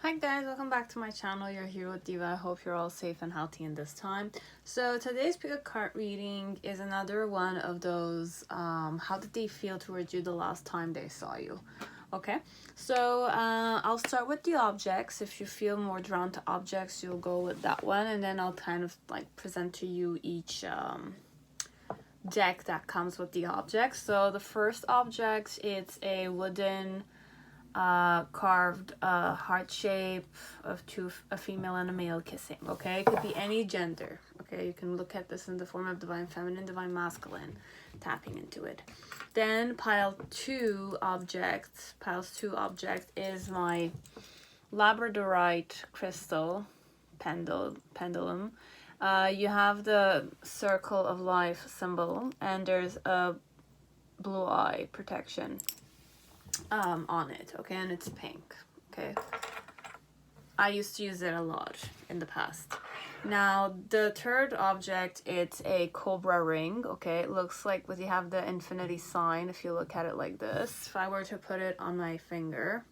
Hi guys, welcome back to my channel. You're here with Diva. I hope you're all safe and healthy in this time. So today's pickacard reading is another one of those how did they feel towards you the last time they saw you. Okay, so I'll start with the objects. If you feel more drawn to objects, you'll go with that one, and then I'll kind of like present to you each deck that comes with the objects. So the first object, it's a wooden carved heart shape of a female and a male kissing. Okay, it could be any gender. Okay, you can look at this in the form of divine feminine, divine masculine, tapping into it. Then pile two object is my Labradorite crystal pendulum. You have the circle of life symbol, and there's a blue eye protection on it. Okay, and it's pink. Okay, I used to use it a lot in the past. Now the third object, it's a cobra ring. Okay, it looks like you have the infinity sign. If you look at it like this, if I were to put it on my finger,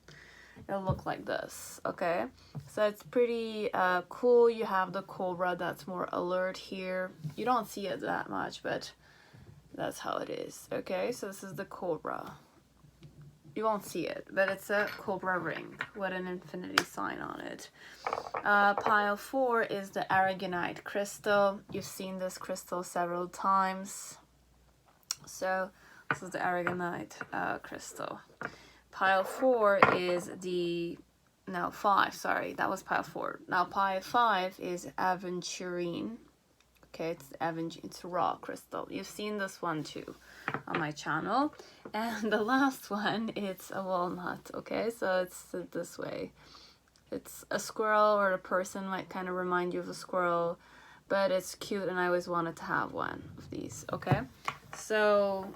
it'll look like this. Okay, so it's pretty cool. You have the cobra that's more alert here. You don't see it that much, but that's how it is. Okay, so this is the cobra. You won't see it, but it's a cobra ring with an infinity sign on it. Pile 4 is the Aragonite crystal. You've seen this crystal several times. So this is the Aragonite crystal. Pile 4 is that was pile 4. Now pile 5 is Aventurine. Okay, it's a raw crystal. You've seen this one too on my channel. And the last one, it's a walnut. Okay, so it's this way. It's a squirrel, or a person might kind of remind you of a squirrel, but it's cute, and I always wanted to have one of these. Okay, so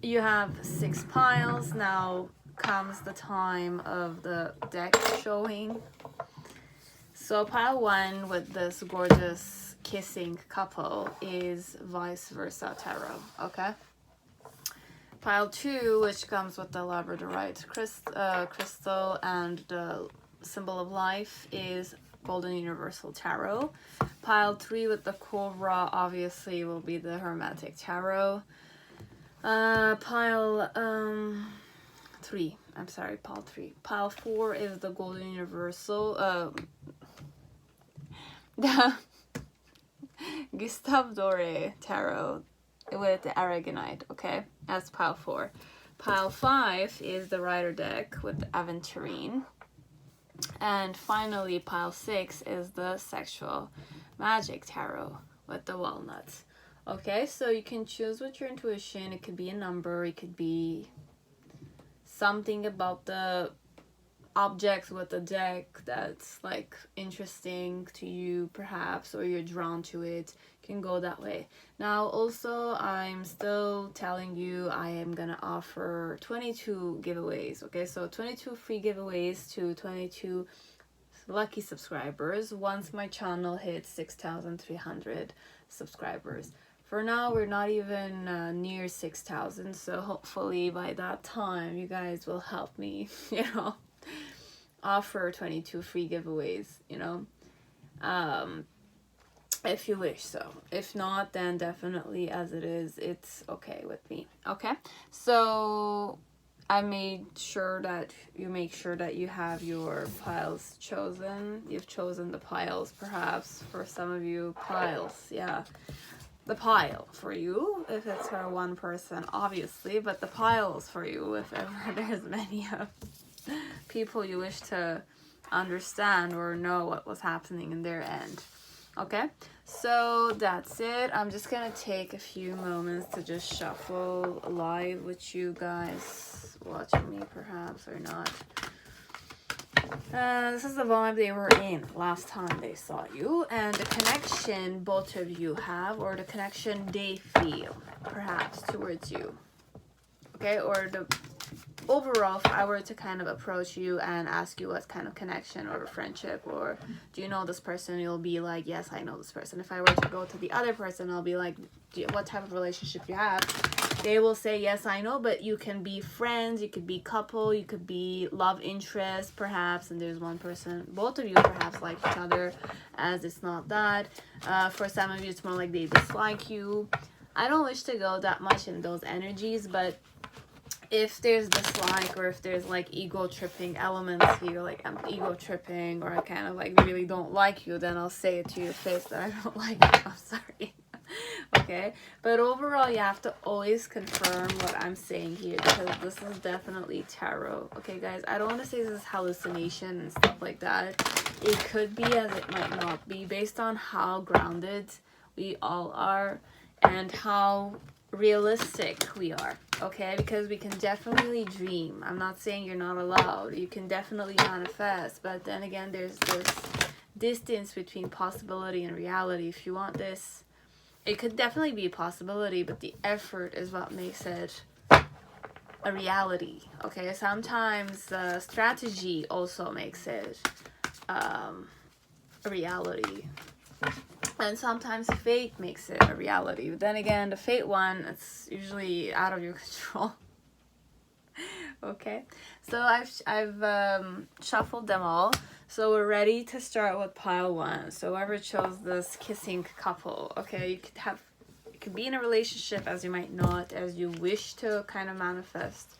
you have 6 piles. Now comes the time of the deck showing. So pile 1 with this gorgeous kissing couple is Vice Versa Tarot. Okay, pile 2, which comes with the Labradorite crystal and the symbol of life, is Golden Universal Tarot. Pile 3 with the cobra obviously will be the Hermetic Tarot. Pile 3. Pile 4 is the Golden Universal the Gustave Dore Tarot with the Aragonite. Okay, that's pile 4. Pile 5 is the Rider deck with the Aventurine. And finally, pile 6 is the Sexual Magic Tarot with the Walnuts. Okay, so you can choose with your intuition. It could be a number, it could be something about the objects with the deck that's like interesting to you perhaps, or you're drawn to it. You can go that way. Now also, I'm still telling you I am gonna offer 22 giveaways. Okay, so 22 free giveaways to 22 lucky subscribers once my channel hits 6,300 subscribers. For now, we're not even near 6,000, so hopefully by that time you guys will help me, offer 22 free giveaways, if you wish. So if not, then definitely as it is, it's okay with me. Okay, so I made sure that you make sure that you have your piles chosen. You've chosen the piles, perhaps for some of you, piles, yeah, the pile for you if it's for one person, obviously, but the piles for you if ever there's many of people you wish to understand or know what was happening in their end. Okay, so that's it. I'm just gonna take a few moments to just shuffle live with you guys watching me, perhaps, or not. This is the vibe they were in last time they saw you, and the connection both of you have, or the connection they feel perhaps towards you. Okay, or the overall, if I were to kind of approach you and ask you what kind of connection or friendship, or do you know this person, you'll be like, yes, I know this person. If I were to go to the other person, I'll be like, what type of relationship you have. They will say, yes, I know, but you can be friends, you could be couple, you could be love interest perhaps, and there's one person, both of you perhaps like each other, as it's not that. For some of you it's more like they dislike you. I don't wish to go that much in those energies, but if there's dislike, or if there's like ego tripping elements here, like I'm ego tripping, or I kind of like really don't like you, then I'll say it to your face that I don't like you. I'm sorry. Okay, but overall you have to always confirm what I'm saying here, because this is definitely tarot. Okay guys, I don't want to say this is hallucination and stuff like that. It could be, as it might not be, based on how grounded we all are and how realistic we are. Okay, because we can definitely dream. I'm not saying you're not allowed, you can definitely manifest, but then again there's this distance between possibility and reality. If you want this, it could definitely be a possibility, but the effort is what makes it a reality. Okay, sometimes strategy also makes it a reality, and sometimes fate makes it a reality. But then again, the fate one, it's usually out of your control. Okay, so I've shuffled them all. So we're ready to start with pile 1. So whoever chose this kissing couple, okay, you could be in a relationship, as you might not, as you wish to kind of manifest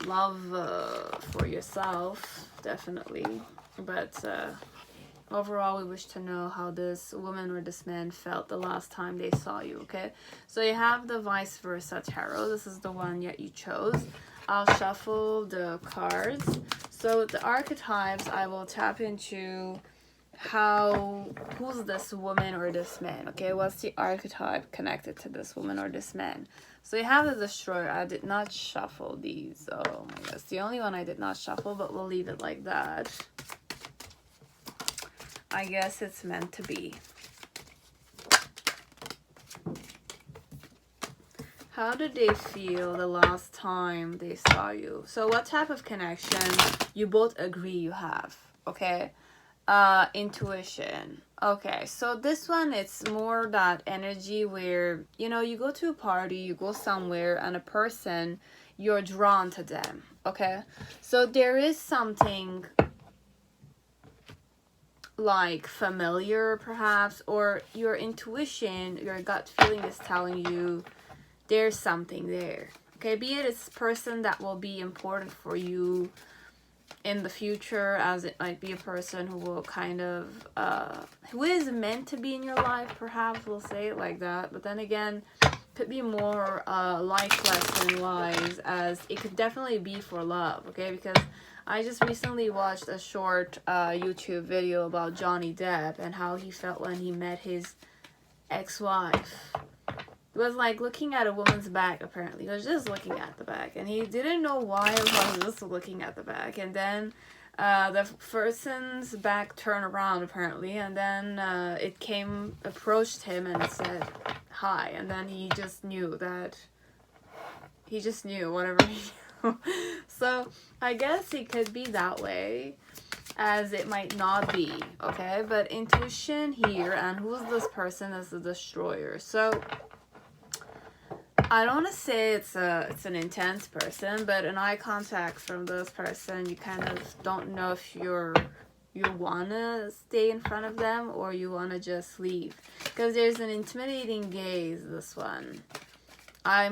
love for yourself, definitely. But overall, we wish to know how this woman or this man felt the last time they saw you, okay? So you have the vice versa tarot. This is the one that you chose. I'll shuffle the cards. So with the archetypes, I will tap into who's this woman or this man, okay? What's the archetype connected to this woman or this man? So you have the destroyer. I did not shuffle these. Oh my gosh, the only one I did not shuffle, but we'll leave it like that. I guess it's meant to be. How did they feel the last time they saw you? So what type of connection you both agree you have, okay? Intuition. Okay, so this one, it's more that energy where, you know, you go to a party, you go somewhere, and a person, you're drawn to them, okay? So there is something like familiar perhaps, or your intuition, your gut feeling is telling you there's something there, okay? Be it a person that will be important for you in the future, as it might be a person who will kind of who is meant to be in your life, perhaps, we'll say it like that. But then again, could be more life lesson wise, as it could definitely be for love, okay? Because I just recently watched a short YouTube video about Johnny Depp and how he felt when he met his ex-wife. It was like looking at a woman's back, apparently. He was just looking at the back, and he didn't know why he was just looking at the back. And then the person's back turned around, apparently, and then it approached him and said hi. And then he just knew whatever he knew. So I guess it could be that way, as it might not be, okay? But intuition here, and who's this person, is the destroyer. So I don't want to say it's an intense person, but an eye contact from this person, you kind of don't know if you want to stay in front of them or you want to just leave. Because there's an intimidating gaze, this one. I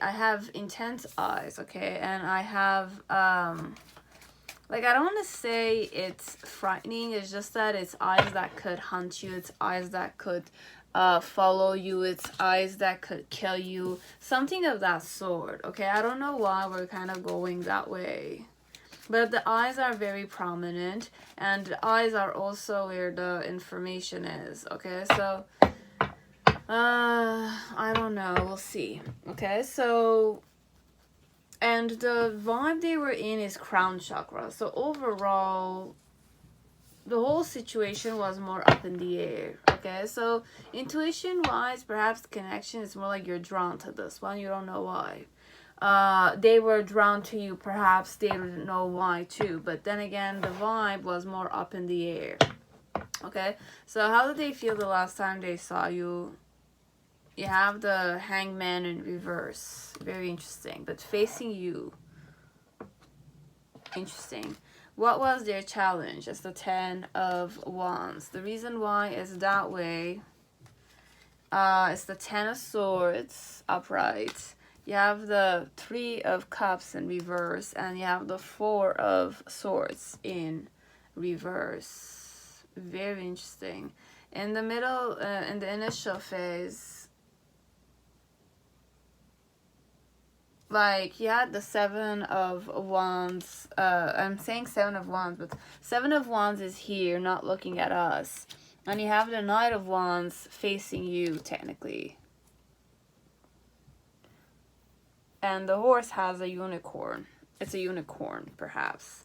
have intense eyes, okay? And I have, like, I don't want to say it's frightening. It's just that it's eyes that could hunt you. It's eyes that could follow you. It's eyes that could kill you, something of that sort, okay? I don't know why we're kind of going that way, but the eyes are very prominent, and the eyes are also where the information is, okay? So I don't know, we'll see, okay? So, and the vibe they were in is crown chakra. So overall, the whole situation was more up in the air, okay? So intuition wise, perhaps connection is more like you're drawn to this one, you don't know why. They were drawn to you, perhaps they didn't know why too, but then again, the vibe was more up in the air, okay? So how did they feel the last time they saw you? You have the Hangman in reverse. Very interesting. But facing you. Interesting. What was their challenge? It's the 10 of Wands. The reason why is that way. It's the 10 of Swords upright. You have the 3 of Cups in reverse. And you have the 4 of Swords in reverse. Very interesting. In the middle, in the initial phase, like, you had the 7 of Wands. I'm saying 7 of Wands, but 7 of Wands is here, not looking at us. And you have the Knight of Wands facing you, technically. And the horse has a unicorn. It's a unicorn, perhaps.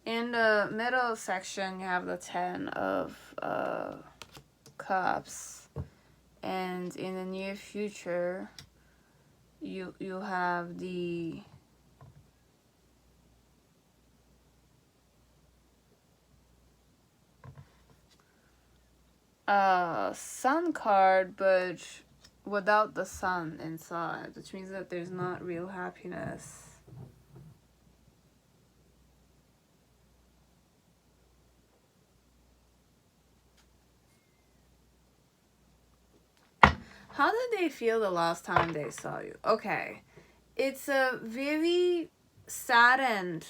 In the middle section, you have the 10 of Cups. And in the near future, you have the Sun card, but without the sun inside, which means that there's not real happiness. How did they feel the last time they saw you? Okay. It's a very saddened,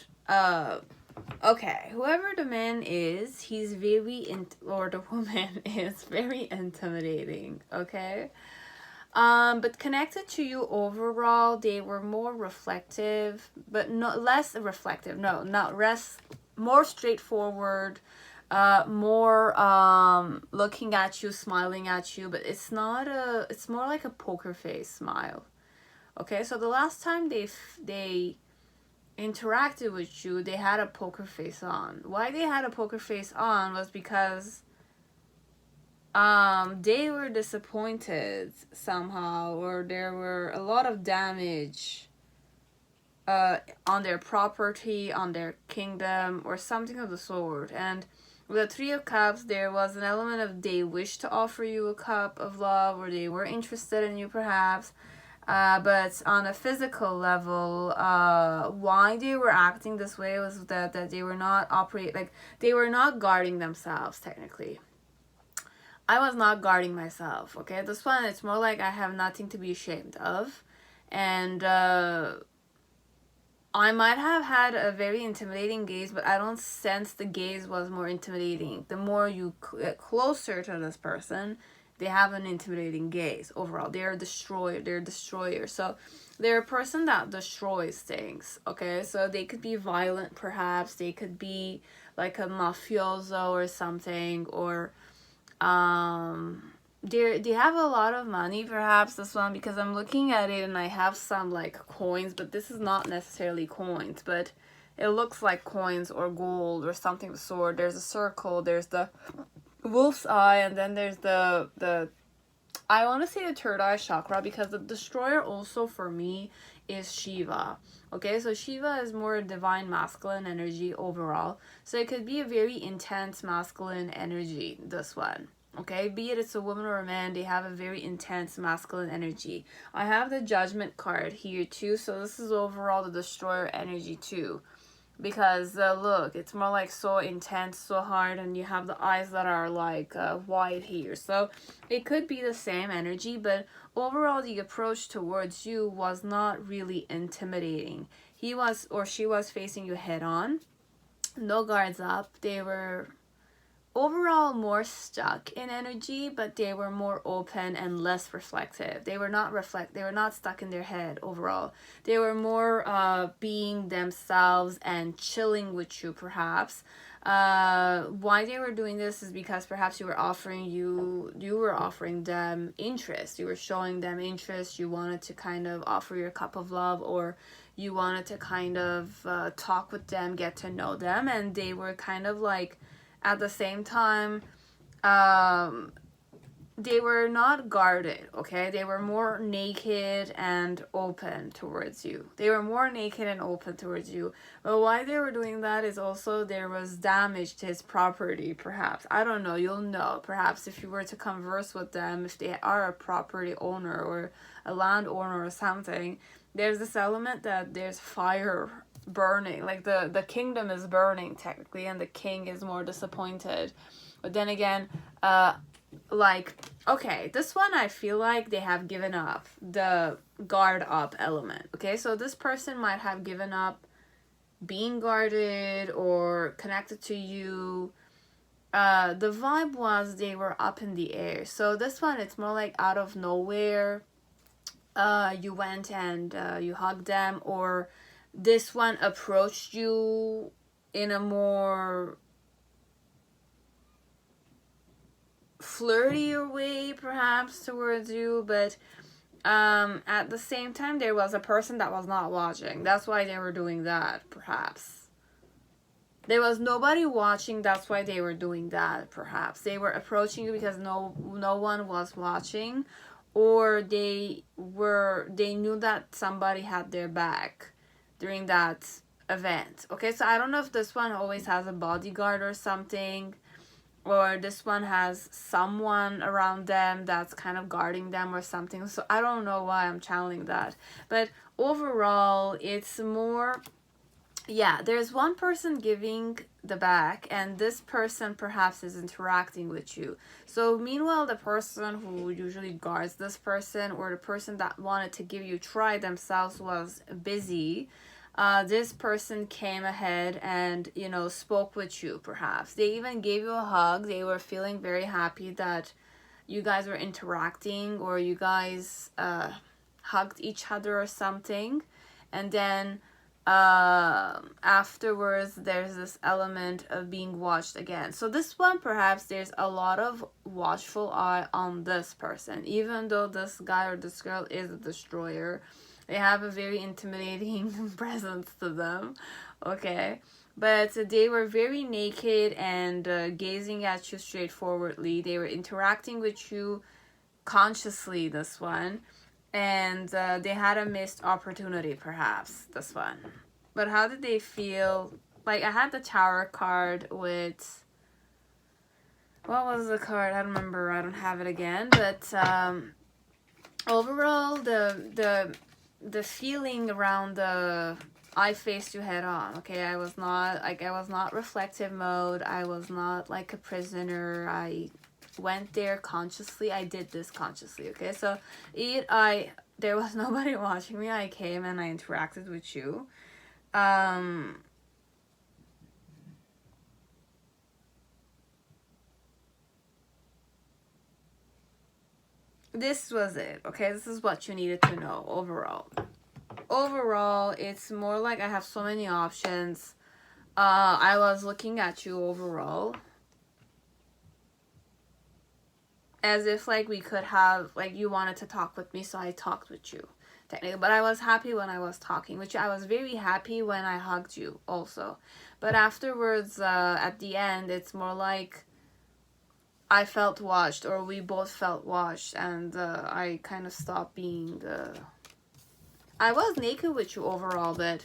okay, whoever the man is, he's very, or the woman is very intimidating, okay? But connected to you overall, they were more reflective, but not less reflective. No, not less, more straightforward, more looking at you, smiling at you, but it's not a, it's more like a poker face smile. Okay, so the last time they interacted with you, they had a poker face on. Why they had a poker face on was because they were disappointed somehow, or there were a lot of damage on their property, on their kingdom, or something of the sort. And with the 3 of Cups, there was an element of they wished to offer you a cup of love, or they were interested in you perhaps. But on a physical level, why they were acting this way was that they were not they were not guarding themselves, technically. I was not guarding myself, okay? This one, it's more like I have nothing to be ashamed of. And I might have had a very intimidating gaze, but I don't sense the gaze was more intimidating. The more you get closer to this person, they have an intimidating gaze overall. They're a destroyer. They're a destroyer. So they're a person that destroys things, okay? So they could be violent, perhaps. They could be like a mafioso or something, or they have a lot of money, perhaps, this one, because I'm looking at it and I have some like coins, but this is not necessarily coins, but it looks like coins or gold or something of the sort. There's a circle, there's the wolf's eye, and then there's the I want to say the third eye chakra, because the destroyer also for me is Shiva. Okay, so Shiva is more divine masculine energy overall. So it could be a very intense masculine energy, this one. Okay, be it it's a woman or a man, they have a very intense masculine energy. I have the Judgment card here too, so this is overall the destroyer energy too. Because look, it's more like so intense, so hard, and you have the eyes that are like wide here. So it could be the same energy, but overall the approach towards you was not really intimidating. He was, or she was, facing you head on, no guards up. They were overall more stuck in energy, but they were more open and less reflective. They were not stuck in their head overall. They were more being themselves and chilling with you, perhaps. Why they were doing this is because perhaps you were offering them interest. You were showing them interest. You wanted to kind of offer your cup of love, or you wanted to kind of talk with them, get to know them, and they were kind of like, at the same time, they were not guarded, okay? They were more naked and open towards you. They were more naked and open towards you. But why they were doing that is also there was damage to his property, perhaps. I don't know. You'll know. Perhaps if you were to converse with them, if they are a property owner or a landowner or something, there's this element that there's fire burning. Like the kingdom is burning, technically, and the king is more disappointed. But then again, like, okay, this one I feel like they have given up the guard up element. Okay, so this person might have given up being guarded or connected to you. The vibe was they were up in the air. So this one, it's more like out of nowhere. You went and you hugged them, or this one approached you in a more flirtier way, perhaps, towards you. But at the same time, there was a person that was not watching. That's why they were doing that, perhaps. There was nobody watching. That's why they were doing that, perhaps. They were approaching you because no one was watching, or they knew that somebody had their back during that event. Okay, so I don't know if this one always has a bodyguard or something, or this one has someone around them that's kind of guarding them or something. So I don't know why I'm channeling that. But overall, it's more, yeah, there's one person giving the back, and this person perhaps is interacting with you. So meanwhile, the person who usually guards this person, or the person that wanted to give you try themselves, was busy. This person came ahead and, you know, spoke with you, perhaps. They even gave you a hug. They were feeling very happy that you guys were interacting, or you guys hugged each other or something. And then afterwards, there's this element of being watched again. So this one, perhaps there's a lot of watchful eye on this person. Even though this guy or this girl is a destroyer, they have a very intimidating presence to them, okay? But they were very naked and gazing at you straightforwardly. They were interacting with you consciously, this one. And they had a missed opportunity, perhaps, this one. But how did they feel? Like, I had the Tower card with... What was the card? I don't remember. I don't have it again. But overall, the feeling around the I faced you head on, okay? I was not reflective mode. I was not like a prisoner. I went there consciously. I did this consciously, okay? So there was nobody watching me. I came and I interacted with you. This was it, okay? This is what you needed to know overall. Overall, it's more like I have so many options. I was looking at you overall as if like we could have, like, you wanted to talk with me, so I talked with you technically. But I was happy when I was talking with you. I was very happy when I hugged you also. But afterwards, at the end, it's more like I felt watched, or we both felt watched, and I kind of stopped being I was naked with you overall, but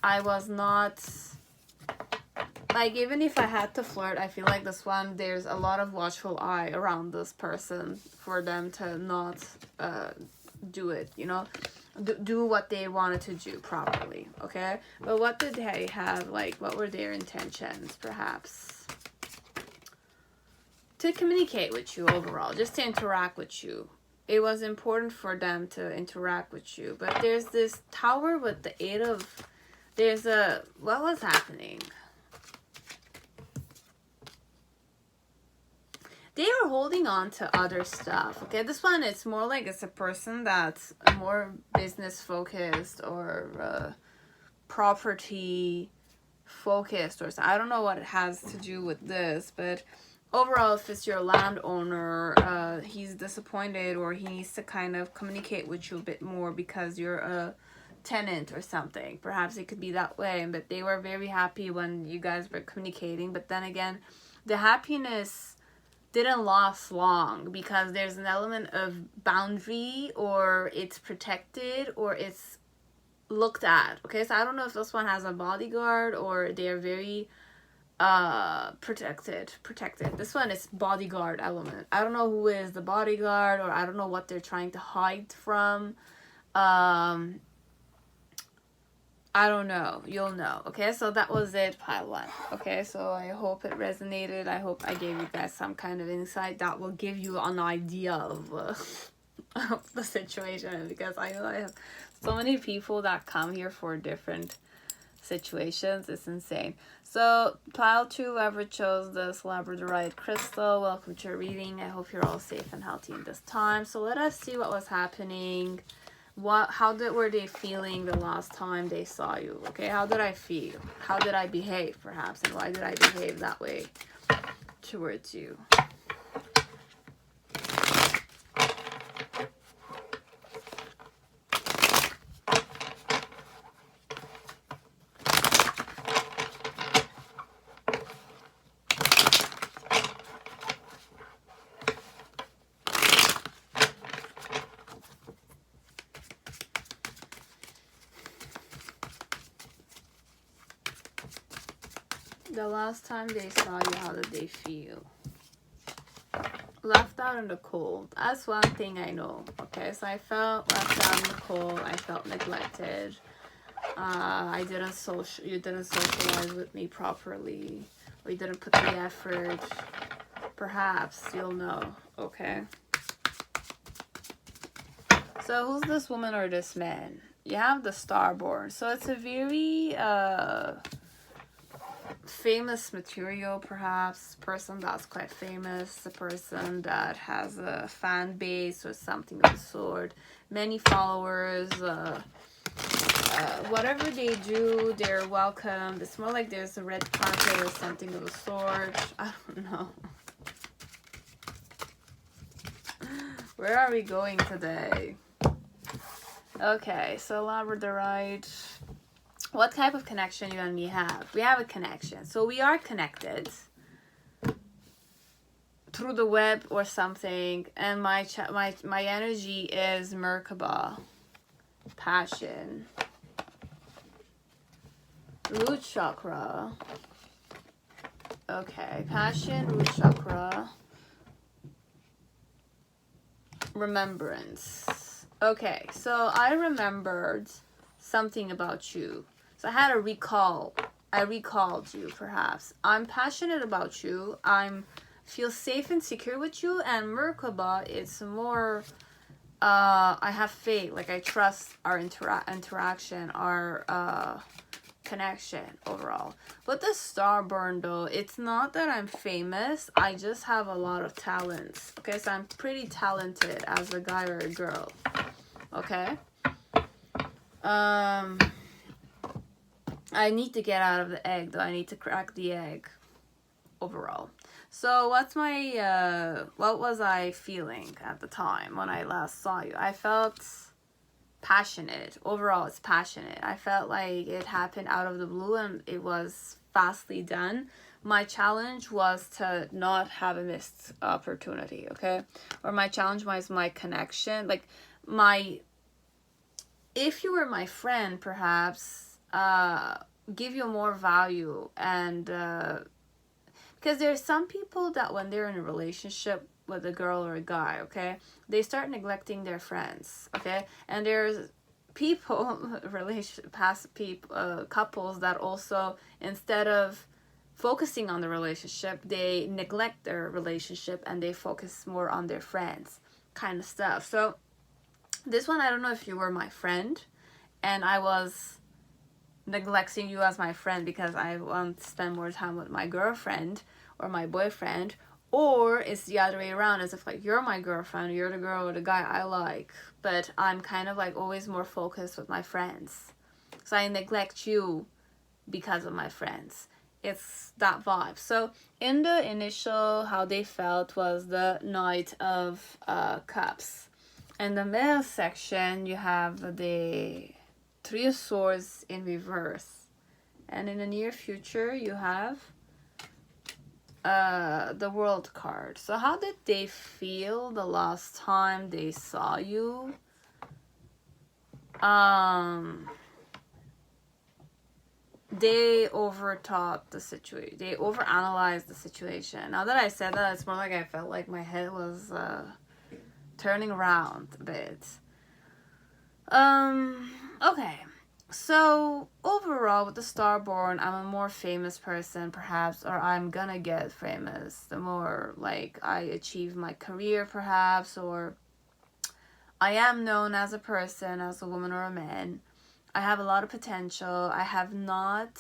I was not... Like, even if I had to flirt, I feel like this one, there's a lot of watchful eye around this person for them to not do it, you know? Do what they wanted to do properly, okay? But what did they have, like, what were their intentions, perhaps? To communicate with you overall, just to interact with you. It was important for them to interact with you. But there's this tower with the 8 of... What was happening? They were holding on to other stuff, okay? This one, it's more like it's a person that's more business focused or property focused, or I don't know what it has to do with this, but overall, if it's your landowner, he's disappointed, or he needs to kind of communicate with you a bit more because you're a tenant or something. Perhaps it could be that way, but they were very happy when you guys were communicating. But then again, the happiness didn't last long because there's an element of boundary, or it's protected, or it's looked at. Okay, so I don't know if this one has a bodyguard or they're very protected. This one is bodyguard element. I don't know who is the bodyguard, or I don't know what they're trying to hide from. I don't know. You'll know. Okay, so that was it, pile 1. Okay, so I hope it resonated. I hope I gave you guys some kind of insight that will give you an idea of the situation, because I know I have so many people that come here for different situations. It's insane. So pile 2, whoever chose this Labradorite crystal, welcome to your reading. I hope you're all safe and healthy in this time. So let us see what was happening. Were they feeling the last time they saw you? Okay, how did I feel? How did I behave, perhaps, and why did I behave that way towards you? The last time they saw you, how did they feel? Left out in the cold. That's one thing I know. Okay, so I felt left out in the cold. I felt neglected. You didn't socialize with me properly. Or you didn't put the effort. Perhaps you'll know. Okay. So who's this woman or this man? You have the Starborn. So it's a very famous material, perhaps. Person that's quite famous. A person that has a fan base or something of the sort. Many followers. Whatever they do, they're welcome. It's more like there's a red carpet or something of the sort. I don't know. Where are we going today? Okay, so Labradorite. What type of connection you and me have? We have a connection. So we are connected through the web or something. And my energy is Merkaba. Passion. Root chakra. Okay, passion, root chakra. Remembrance. Okay, so I remembered something about you. So I had a recall. I recalled you, perhaps. I'm passionate about you. Feel safe and secure with you. And Merkaba, it's more, I have faith. Like, I trust our interaction, our connection overall. But the Starburn, though, it's not that I'm famous. I just have a lot of talents. Okay, so I'm pretty talented as a guy or a girl. Okay. I need to get out of the egg, though. I need to crack the egg overall. So what was I feeling at the time when I last saw you? I felt passionate. Overall, it's passionate. I felt like it happened out of the blue and it was fastly done. My challenge was to not have a missed opportunity, okay? Or my challenge was my connection. Like, if you were my friend, perhaps, give you more value. And because there's some people that when they're in a relationship with a girl or a guy, okay, they start neglecting their friends, okay? And there's people, couples that also, instead of focusing on the relationship, they neglect their relationship and they focus more on their friends, kind of stuff. So this one, I don't know if you were my friend and I was neglecting you as my friend because I want to spend more time with my girlfriend or my boyfriend, or it's the other way around, as if like you're my girlfriend, you're the girl or the guy I like, but I'm kind of like always more focused with my friends, so I neglect you because of my friends. It's that vibe. So in the initial, how they felt was the Knight of Cups. In the middle section, you have the Three of Swords in reverse. And in the near future, you have the World card. So how did they feel the last time they saw you? They overthought the situation. They overanalyzed the situation. Now that I said that, it's more like I felt like my head was turning around a bit. Okay. So overall, with the Starborn, I'm a more famous person, perhaps, or I'm gonna get famous the more like I achieve my career, perhaps, or I am known as a person, as a woman or a man. I have a lot of potential. I have not,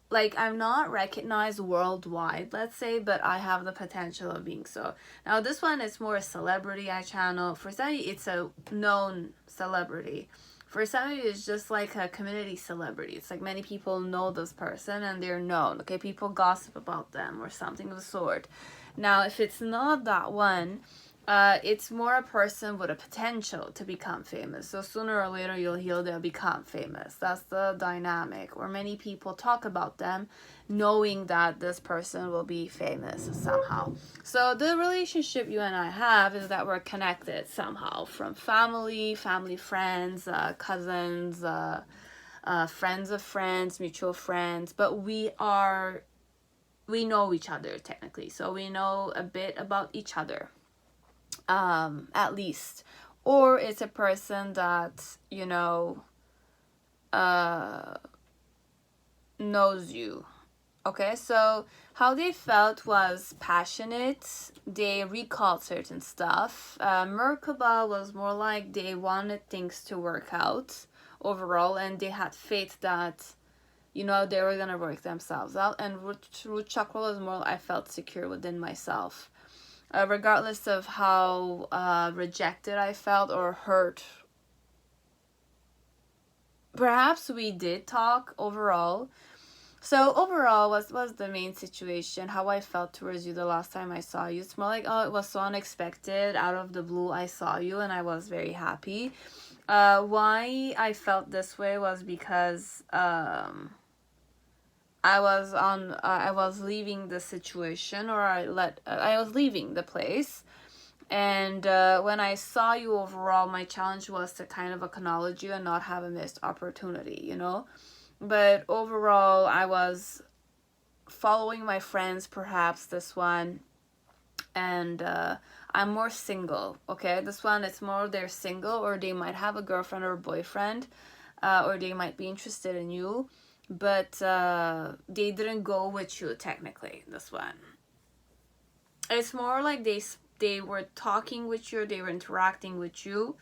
like, I'm not recognized worldwide, let's say, but I have the potential of being so. Now, this one is more a celebrity I channel. For some, it's a known celebrity. For some of you, it's just like a community celebrity. It's like many people know this person and they're known. Okay, people gossip about them or something of the sort. Now, if it's not that one, it's more a person with a potential to become famous. So sooner or later you'll hear they'll become famous. That's the dynamic. Or many people talk about them knowing that this person will be famous somehow. So the relationship you and I have is that we're connected somehow from family, friends, cousins, friends of friends, mutual friends. But we know each other technically. So we know a bit about each other. At least, or it's a person that, you know, knows you. Okay, so how they felt was passionate. They recalled certain stuff. Merkaba was more like they wanted things to work out overall, and they had faith that, you know, they were gonna work themselves out. And root chakra was more, I felt secure within myself. Regardless of how rejected I felt or hurt. Perhaps we did talk overall. So overall, what was the main situation, how I felt towards you the last time I saw you? It's more like, oh, it was so unexpected, out of the blue I saw you and I was very happy. Why I felt this way was because I was leaving the situation, or I was leaving the place, and when I saw you overall, my challenge was to kind of acknowledge you and not have a missed opportunity, you know. But overall, I was following my friends, perhaps this one, and I'm more single. Okay, this one, it's more they're single, or they might have a girlfriend or a boyfriend, or they might be interested in you. But they didn't go with you technically, this one. It's more like they were talking with you, they were interacting with you,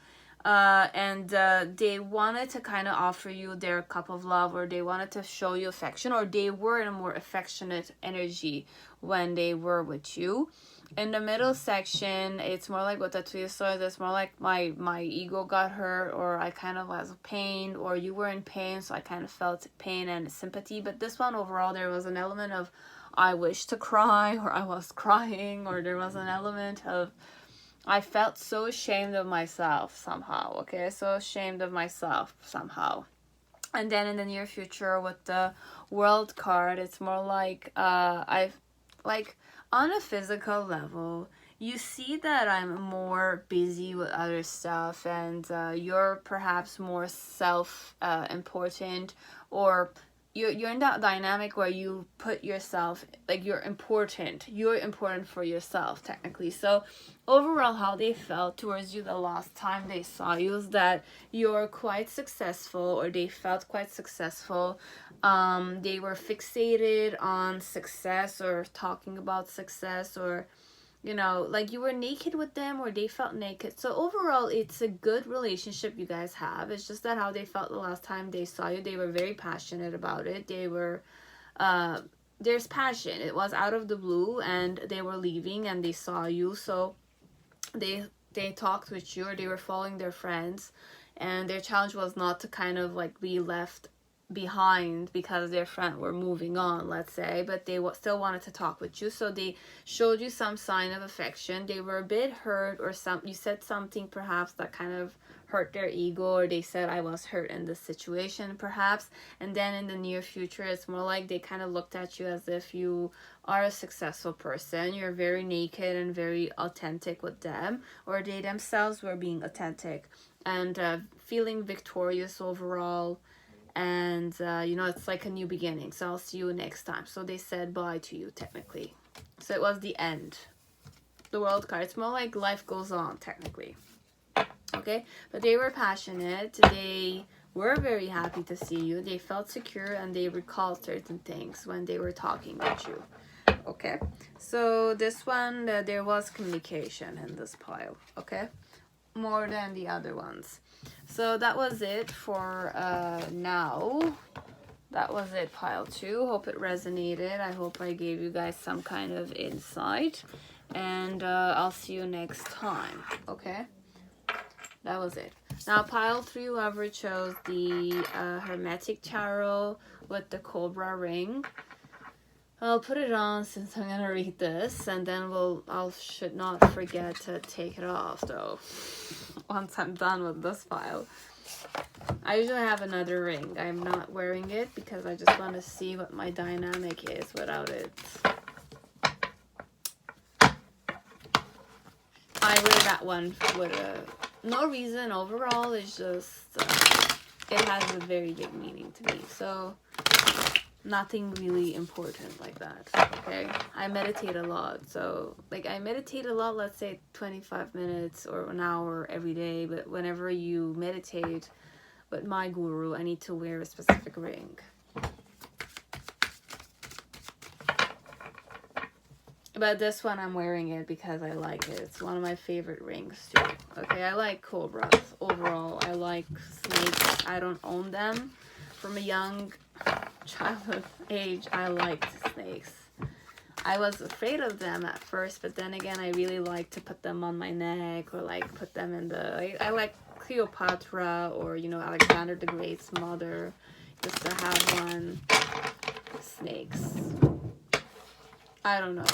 and they wanted to kind of offer you their cup of love, or they wanted to show you affection, or they were in a more affectionate energy when they were with you. In the middle section, it's more like with the Two of Swords, it's more like my ego got hurt, or I kind of was pain, or you were in pain, so I kind of felt pain and sympathy. But this one overall, there was an element of I wish to cry, or I was crying, or there was an element of I felt so ashamed of myself somehow. Okay, so ashamed of myself somehow. And then in the near future with the World card, it's more like on a physical level, you see that I'm more busy with other stuff, and you're perhaps more self-important, or you're in that dynamic where you put yourself, like, you're important for yourself technically. So overall, how they felt towards you the last time they saw you is that you're quite successful, or they felt quite successful. They were fixated on success, or talking about success, or, you know, like you were naked with them, or they felt naked. So overall, it's a good relationship you guys have. It's just that how they felt the last time they saw you, they were very passionate about it. They were there's passion. It was out of the blue, and they were leaving and they saw you, so they talked with you, or they were following their friends, and their challenge was not to kind of like be left behind because their friend were moving on, let's say, but they still wanted to talk with you. So they showed you some sign of affection. They were a bit hurt, or you said something perhaps that kind of hurt their ego, or they said, I was hurt in this situation perhaps. And then in the near future, it's more like they kind of looked at you as if you are a successful person. You're very naked and very authentic with them, or they themselves were being authentic and feeling victorious overall. And you know, it's like a new beginning, so I'll see you next time. So they said bye to you technically. So it was the end. The world card, it's more like life goes on technically. Okay, but they were passionate. They were very happy to see you. They felt secure, and they recalled certain things when they were talking with you. Okay, so this one, there was communication in this pile. Okay, more than the other ones. So that was it for now. That was it, pile 2. Hope it resonated. I hope I gave you guys some kind of insight. And I'll see you next time. Okay? That was it. Now, pile 3, whoever chose the Hermetic Tarot with the cobra ring. I'll put it on since I'm gonna read this, and then I should not forget to take it off though once I'm done with this file. I usually have another ring. I'm not wearing it because I just want to see what my dynamic is without it. I wear that one with no reason overall. It's just it has a very big meaning to me. So nothing really important like that. Okay, I meditate a lot, so like I meditate a lot, let's say 25 minutes or an hour every day. But whenever you meditate with my guru, I need to wear a specific ring. But this one, I'm wearing it because I like it. It's one of my favorite rings too. Okay, I like cobras overall. I like snakes. I don't own them. From a young childhood age, I liked snakes. I was afraid of them at first, but then again, I really like to put them on my neck, or like put them in the, I like Cleopatra, or you know, Alexander the Great's mother used to have one. Snakes, I don't know,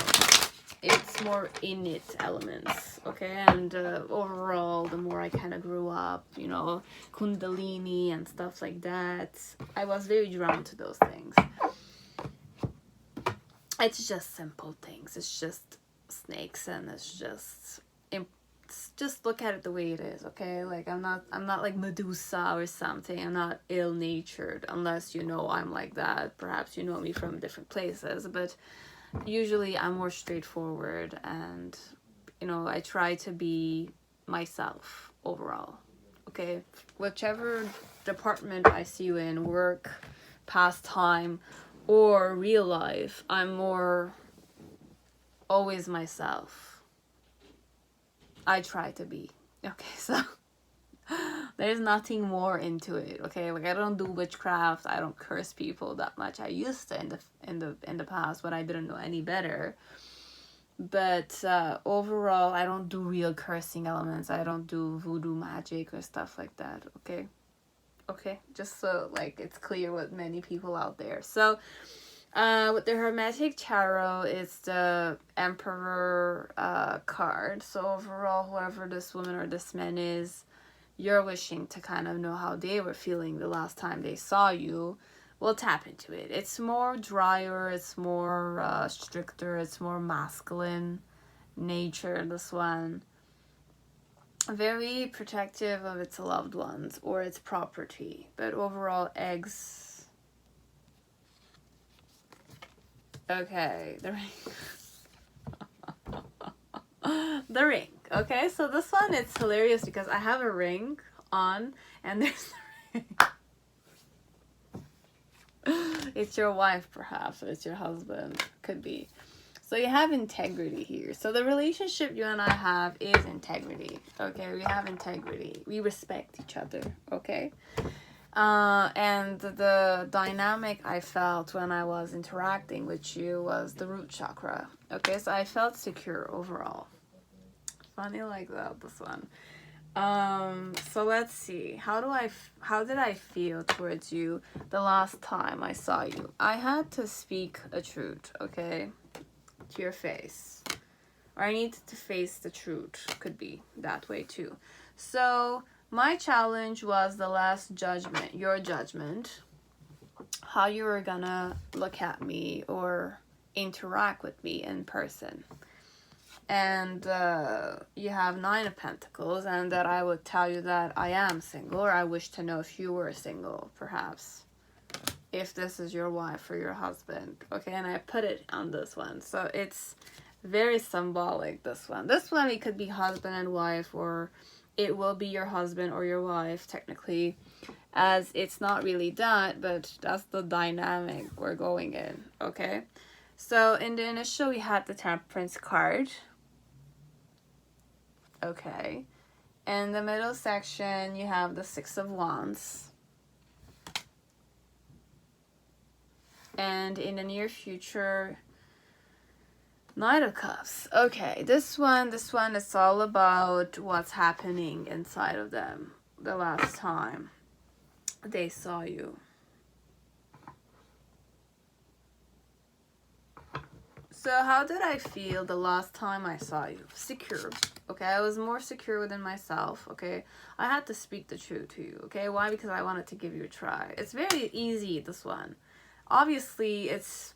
it's more innate elements. Okay, and overall, the more I kind of grew up, you know, Kundalini and stuff like that, I was very drawn to those things. It's just simple things. It's just snakes, and it's just look at it the way it is. Okay, like I'm not like Medusa or something. I'm not ill-natured, unless you know I'm like that. Perhaps you know me from different places, but usually I'm more straightforward, and you know, I try to be myself overall. Okay, whichever department I see you in, work, pastime, or real life, I'm more always myself. I try to be. Okay, so there's nothing more into it. Okay, like I don't do witchcraft. I don't curse people that much. I used to in the past, but I didn't know any better. But overall, I don't do real cursing elements. I don't do voodoo magic or stuff like that. Okay, just so like it's clear with many people out there. So with the Hermetic Tarot, it's the Emperor card. So overall, whoever this woman or this man is, you're wishing to kind of know how they were feeling the last time they saw you. We'll tap into it. It's more drier, it's more stricter, it's more masculine nature, this one. Very protective of its loved ones or its property. But overall, eggs. Okay, the ring. The ring. Okay, so this one, it's hilarious because I have a ring on and there's the ring. It's your wife, perhaps, or it's your husband. Could be. So you have integrity here. So the relationship you and I have is integrity. Okay, we have integrity. We respect each other. Okay. And the dynamic I felt when I was interacting with you was the root chakra. Okay, so I felt secure overall. Funny like that, this one. So let's see. How did I feel towards you the last time I saw you? I had to speak a truth, okay? To your face. Or I needed to face the truth. Could be that way too. So my challenge was the last judgment, your judgment. How you were gonna look at me or interact with me in person. And you have 9 of Pentacles, and that I would tell you that I am single, or I wish to know if you were single, perhaps. If this is your wife or your husband. Okay, and I put it on this one. So it's very symbolic, this one. This one, it could be husband and wife, or it will be your husband or your wife, technically. As it's not really that, but that's the dynamic we're going in, okay? So in the initial, we had the Temperance card. Okay. In the middle section, you have the 6 of Wands. And in the near future, Knight of Cups. Okay, this one is all about what's happening inside of them the last time they saw you. So how did I feel the last time I saw you? Secure. Okay, I was more secure within myself, okay? I had to speak the truth to you, okay? Why? Because I wanted to give you a try. It's very easy, this one. Obviously, it's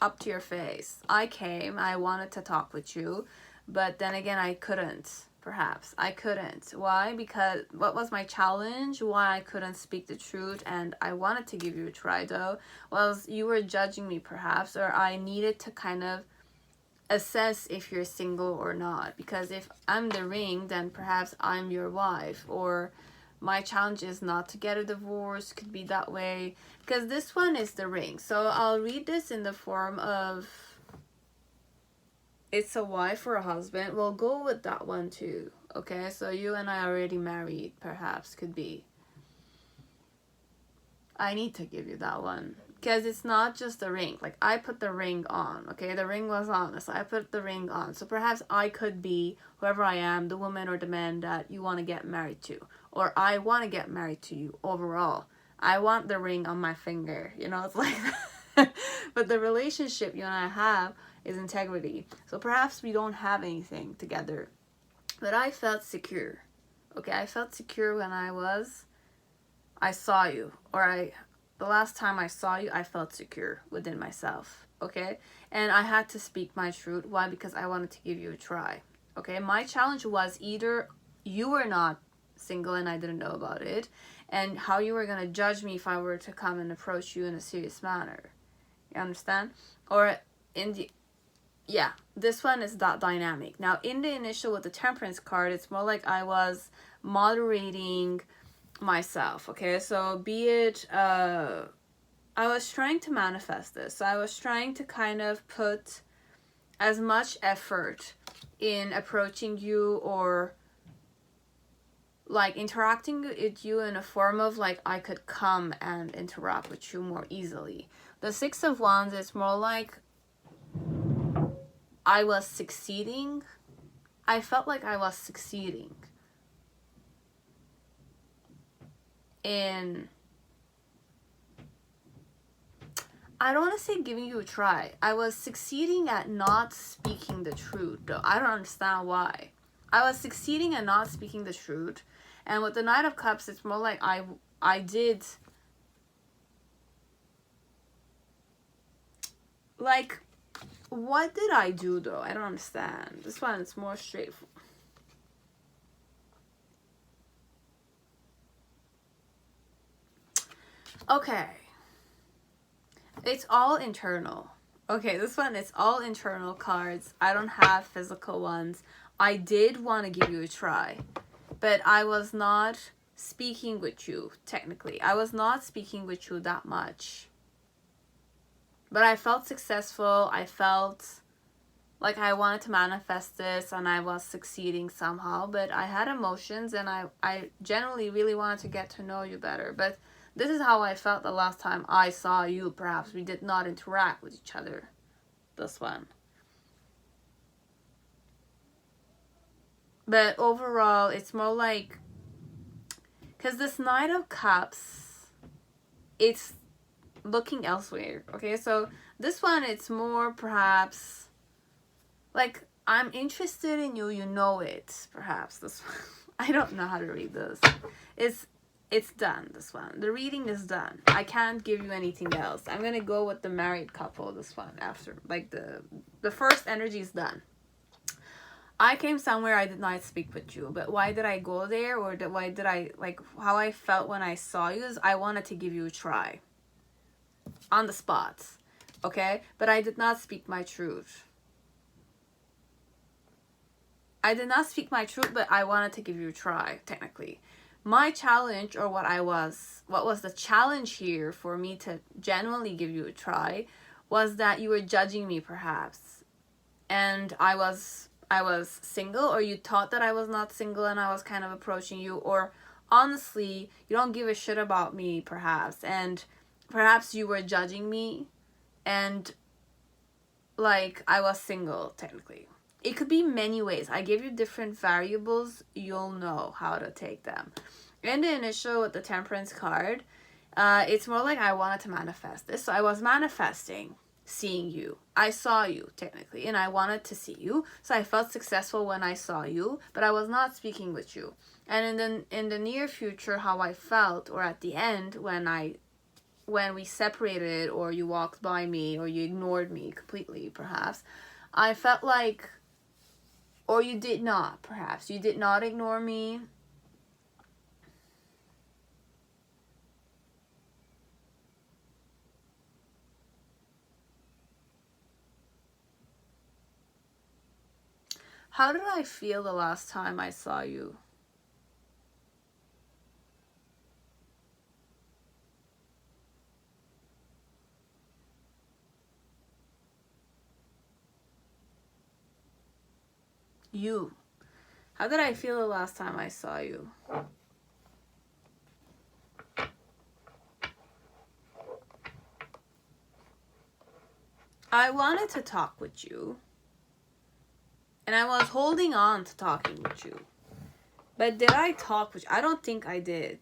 up to your face. I came, I wanted to talk with you, but then again, I couldn't. Perhaps I couldn't. Why? Because what was my challenge? Why I couldn't speak the truth, and I wanted to give you a try though, was you were judging me perhaps, or I needed to kind of assess if you're single or not. Because if I'm the ring, then perhaps I'm your wife, or my challenge is not to get a divorce. Could be that way, because this one is the ring. So I'll read this in the form of it's a wife or a husband. We'll go with that one too. Okay, so you and I already married, perhaps, could be. I need to give you that one. Because it's not just the ring. Like, I put the ring on, okay? The ring was on, so I put the ring on. So perhaps I could be, whoever I am, the woman or the man that you want to get married to. Or I want to get married to you overall. I want the ring on my finger. You know, it's like that. But the relationship you and I have is integrity. So perhaps we don't have anything together. But I felt secure. Okay, I felt secure when I saw you. Or the last time I saw you, I felt secure within myself. Okay? And I had to speak my truth. Why? Because I wanted to give you a try. Okay? My challenge was either you were not single and I didn't know about it, and how you were going to judge me if I were to come and approach you in a serious manner. You understand? Or in the... Yeah, this one is that dynamic. Now, in the initial with the Temperance card, it's more like I was moderating myself, okay? So be it, I was trying to manifest this. So I was trying to kind of put as much effort in approaching you, or like interacting with you in a form of like I could come and interact with you more easily. The 6 of Wands is more like I was succeeding. I felt like I was succeeding in, I don't want to say giving you a try. I was succeeding at not speaking the truth, though. I don't understand why. I was succeeding at not speaking the truth. And with the Knight of Cups, it's more like I did, like, what did I do though? I don't understand. This one is more straightforward. Okay. It's all internal. Okay, this one is all internal cards. I don't have physical ones. I did want to give you a try, but I was not speaking with you, technically. I was not speaking with you that much. But I felt successful. I felt like I wanted to manifest this, and I was succeeding somehow. But I had emotions, and I generally really wanted to get to know you better. But this is how I felt the last time I saw you. Perhaps we did not interact with each other. This one. But overall, it's more like, because this Knight of Cups, it's looking elsewhere. Okay, so this one, it's more perhaps like, I'm interested in you, you know it. Perhaps this one. I don't know how to read this. It's done, this one. The reading is done. I can't give you anything else. I'm gonna go with the married couple, this one, after. Like, the first energy is done. I came somewhere I did not speak with you. But why did I go there? Or why did I, like, how I felt when I saw you is I wanted to give you a try. On the spot. Okay? But I did not speak my truth. I did not speak my truth, but I wanted to give you a try, technically. My challenge, or what was the challenge here for me to genuinely give you a try, was that you were judging me, perhaps. And I was single, or you thought that I was not single and I was kind of approaching you, or honestly, you don't give a shit about me, perhaps. And perhaps you were judging me, and like, I was single, technically. It could be many ways. I gave you different variables. You'll know how to take them. In the initial with the Temperance card, it's more like I wanted to manifest this. So I was manifesting seeing you. I saw you, technically, and I wanted to see you. So I felt successful when I saw you, but I was not speaking with you. And in the near future, how I felt, or at the end, when we separated, or you walked by me, or you ignored me completely, perhaps, I felt like, or you did not, perhaps. You did not ignore me. How did I feel the last time I saw you? You. How did I feel the last time I saw you? I wanted to talk with you. And I was holding on to talking with you. But did I talk with you? I don't think I did.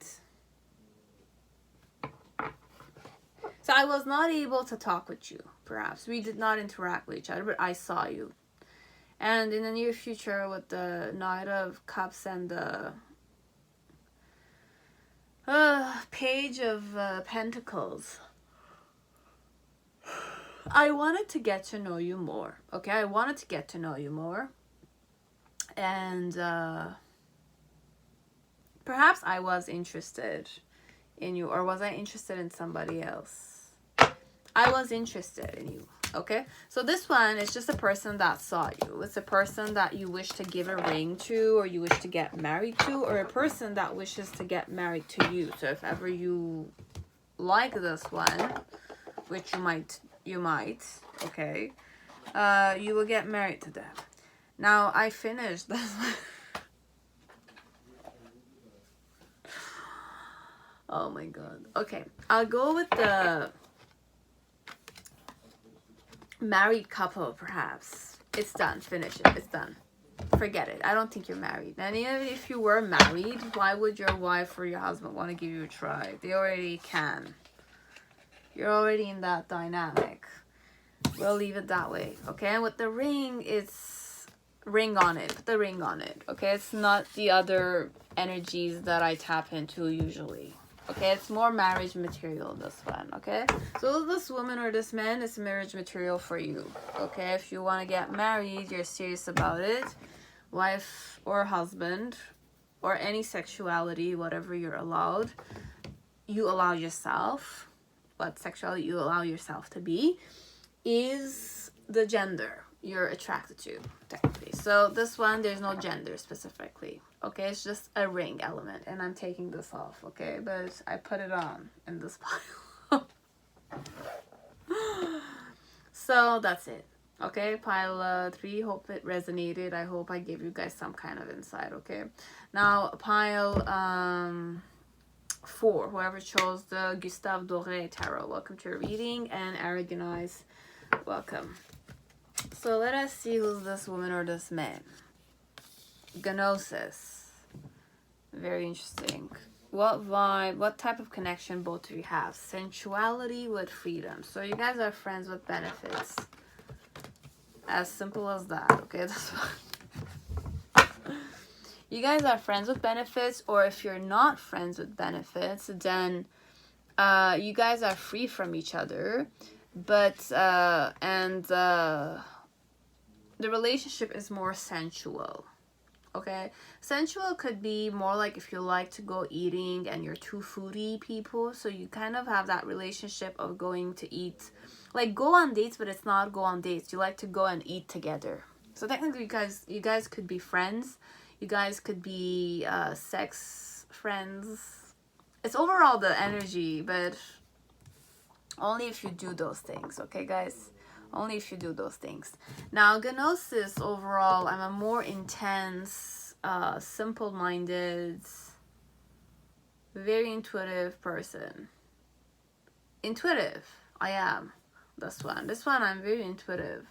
So I was not able to talk with you, perhaps. We did not interact with each other, but I saw you. And in the near future, with the Knight of Cups and the Page of Pentacles, I wanted to get to know you more. Okay, I wanted to get to know you more. And perhaps I was interested in you, or was I interested in somebody else? I was interested in you. Okay, so this one is just a person that saw you. It's a person that you wish to give a ring to, or you wish to get married to, or a person that wishes to get married to you. So if ever you like this one, which you might, okay, you will get married to them. Now, I finished this one. Oh my god. Okay, I'll go with the married couple, perhaps. It's done. Finish it. It's done. Forget it. I don't think you're married. And even if you were married, why would your wife or your husband want to give you a try? They already can. You're already in that dynamic. We'll leave it that way. Okay, and with the ring, it's ring on it. Put the ring on it. Okay, it's not the other energies that I tap into usually. Okay, it's more marriage material, this one, okay? So this woman or this man is marriage material for you, okay? If you want to get married, you're serious about it, wife or husband, or any sexuality, whatever you're allowed, you allow yourself, what sexuality you allow yourself to be, is the gender you're attracted to, technically. So this one, there's no gender specifically. Okay, it's just a ring element, and I'm taking this off, okay? But I put it on in this pile. So that's it, okay? Pile 3, hope it resonated. I hope I gave you guys some kind of insight, okay? Now, pile 4, whoever chose the Gustave Dore Tarot, welcome to your reading, and Aragonite, welcome. So let us see who's this woman or this man. Gnosis. Very interesting. What vibe, what type of connection both of you have? Sensuality with freedom. So you guys are friends with benefits. As simple as that, okay? That's fine. You guys are friends with benefits, or if you're not friends with benefits, then you guys are free from each other. But, the relationship is more sensual. Okay, sensual could be more like if you like to go eating and you're two foodie people, so you kind of have that relationship of going to eat, like go on dates, but it's not go on dates. You like to go and eat together. So technically, you guys could be friends. You guys could be sex friends. It's overall the energy, but only if you do those things. Okay, guys. Only if you do those things. Now, Gnosis, overall, I'm a more intense, simple-minded, very intuitive person. Intuitive, I am. This one, I'm very intuitive.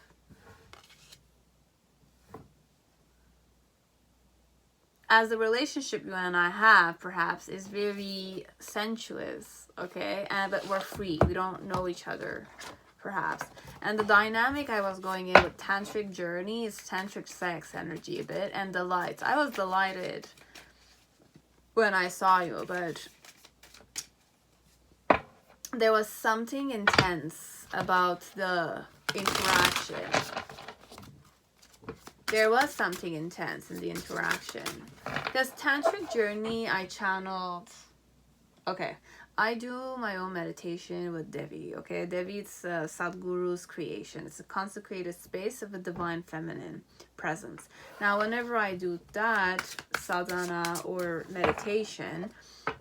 As the relationship you and I have, perhaps, is very sensuous, okay? But we're free. We don't know each other, perhaps. And the dynamic I was going in with tantric journey is tantric sex energy a bit, and delights. I was delighted when I saw you, but there was something intense about the interaction. There was something intense in the interaction. Because tantric journey, I channeled... Okay, I do my own meditation with Devi, okay? Devi, it's Sadhguru's creation. It's a consecrated space of a divine feminine presence. Now, whenever I do that, sadhana or meditation,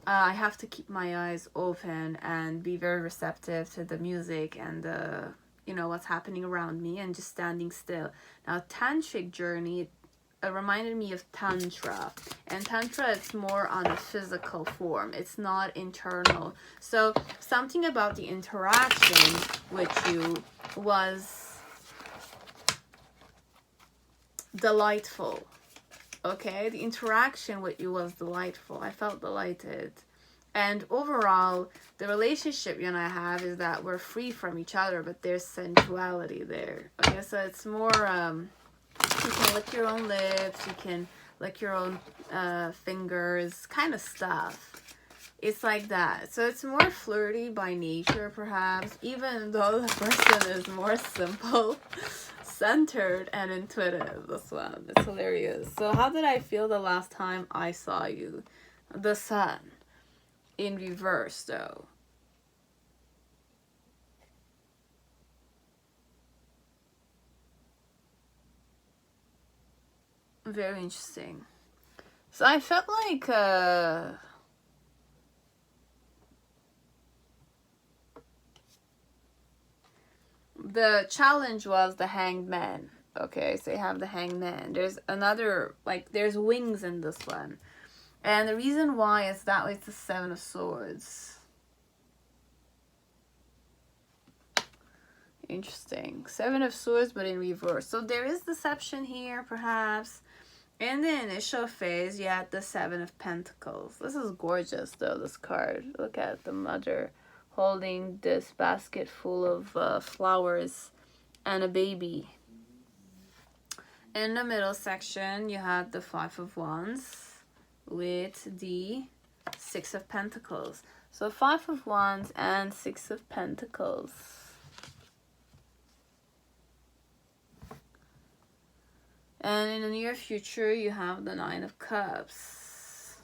I have to keep my eyes open and be very receptive to the music and the, you know, what's happening around me and just standing still. Now, tantric journey, it reminded me of tantra, and tantra, it's more on a physical form. It's not internal. So something about the interaction with you was delightful. Okay, the interaction with you was delightful. I felt delighted. And overall, the relationship you and I have is that we're free from each other, but there's sensuality there. Okay, so it's more you can lick your own lips, you can lick your own fingers, kind of stuff. It's like that. So it's more flirty by nature, perhaps, even though the person is more simple, centered, and intuitive. This one, it's hilarious. So how did I feel the last time I saw you? The sun in reverse, though. Very interesting. So I felt like the challenge was the hanged man. Okay, so you have the hanged man. There's another, like, there's wings in this one. And the reason why is that way it's the Seven of Swords. Interesting. Seven of Swords, but in reverse. So there is deception here, perhaps. In the initial phase, you had the Seven of Pentacles. This is gorgeous, though, this card. Look at the mother holding this basket full of flowers and a baby. In the middle section, you had the Five of Wands with the Six of Pentacles. So Five of Wands and Six of Pentacles. And in the near future, you have the Nine of Cups.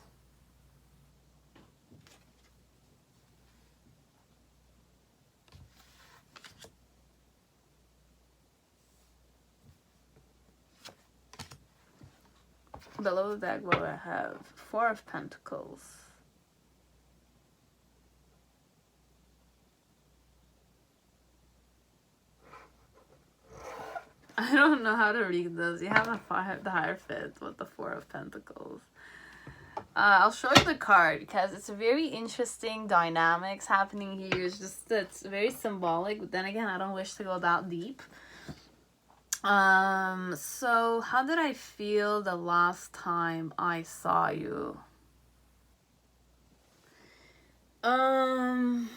Below that, what do I have? Four of Pentacles. I don't know how to read this. You have the Hierophant with the Four of Pentacles. I'll show you the card because it's a very interesting dynamics happening here. It's very symbolic, but then again, I don't wish to go that deep. So how did I feel the last time I saw you? I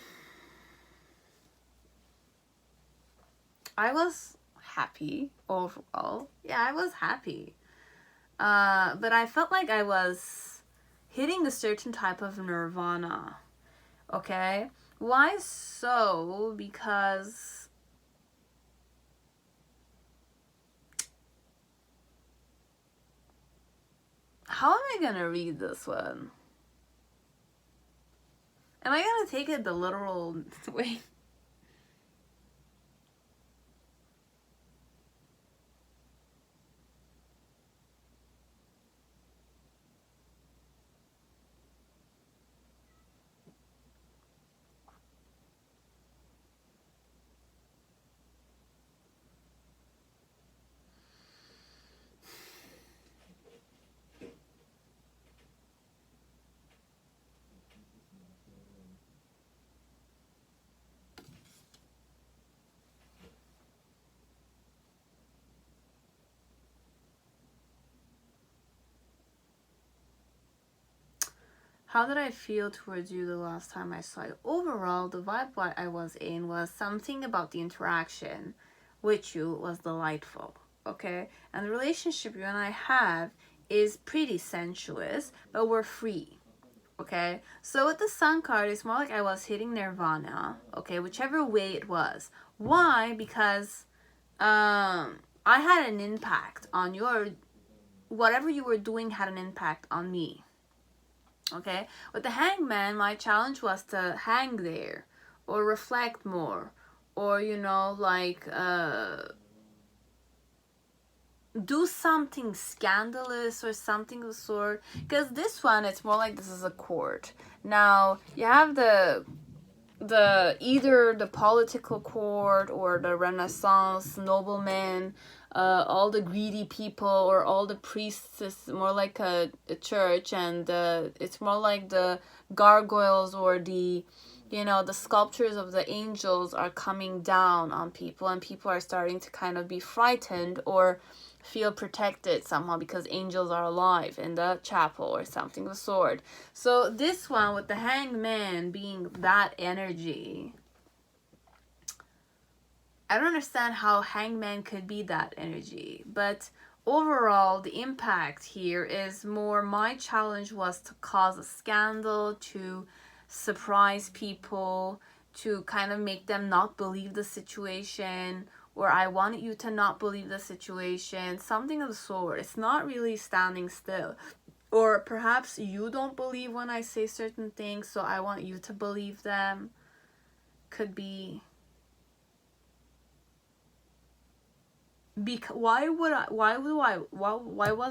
was happy overall. Yeah, I was happy. But I felt like I was hitting a certain type of nirvana. Okay? Why so? Because how am I gonna read this one? Am I gonna take it the literal way? How did I feel towards you the last time I saw you? Overall, the vibe what I was in was something about the interaction with you was delightful, okay? And the relationship you and I have is pretty sensuous, but we're free, okay? So with the Sun card, it's more like I was hitting nirvana, okay? Whichever way it was. Why? Because I had an impact on your... Whatever you were doing had an impact on me. Okay, with the hangman, my challenge was to hang there or reflect more, or like do something scandalous or something of the sort. Because this one, it's more like this is a court. Now you have the either the political court or the Renaissance noblemen, all the greedy people, or all the priests. Is more like a church, and it's more like the gargoyles or the the sculptures of the angels are coming down on people, and people are starting to kind of be frightened or feel protected somehow because angels are alive in the chapel or something of the sort. So this one with the hangman being that energy, I don't understand how hangman could be that energy. But overall, the impact here is more my challenge was to cause a scandal, to surprise people, to kind of make them not believe the situation, or I wanted you to not believe the situation, something of the sort. It's not really standing still. Or perhaps you don't believe when I say certain things, so I want you to believe them. Could be. Why was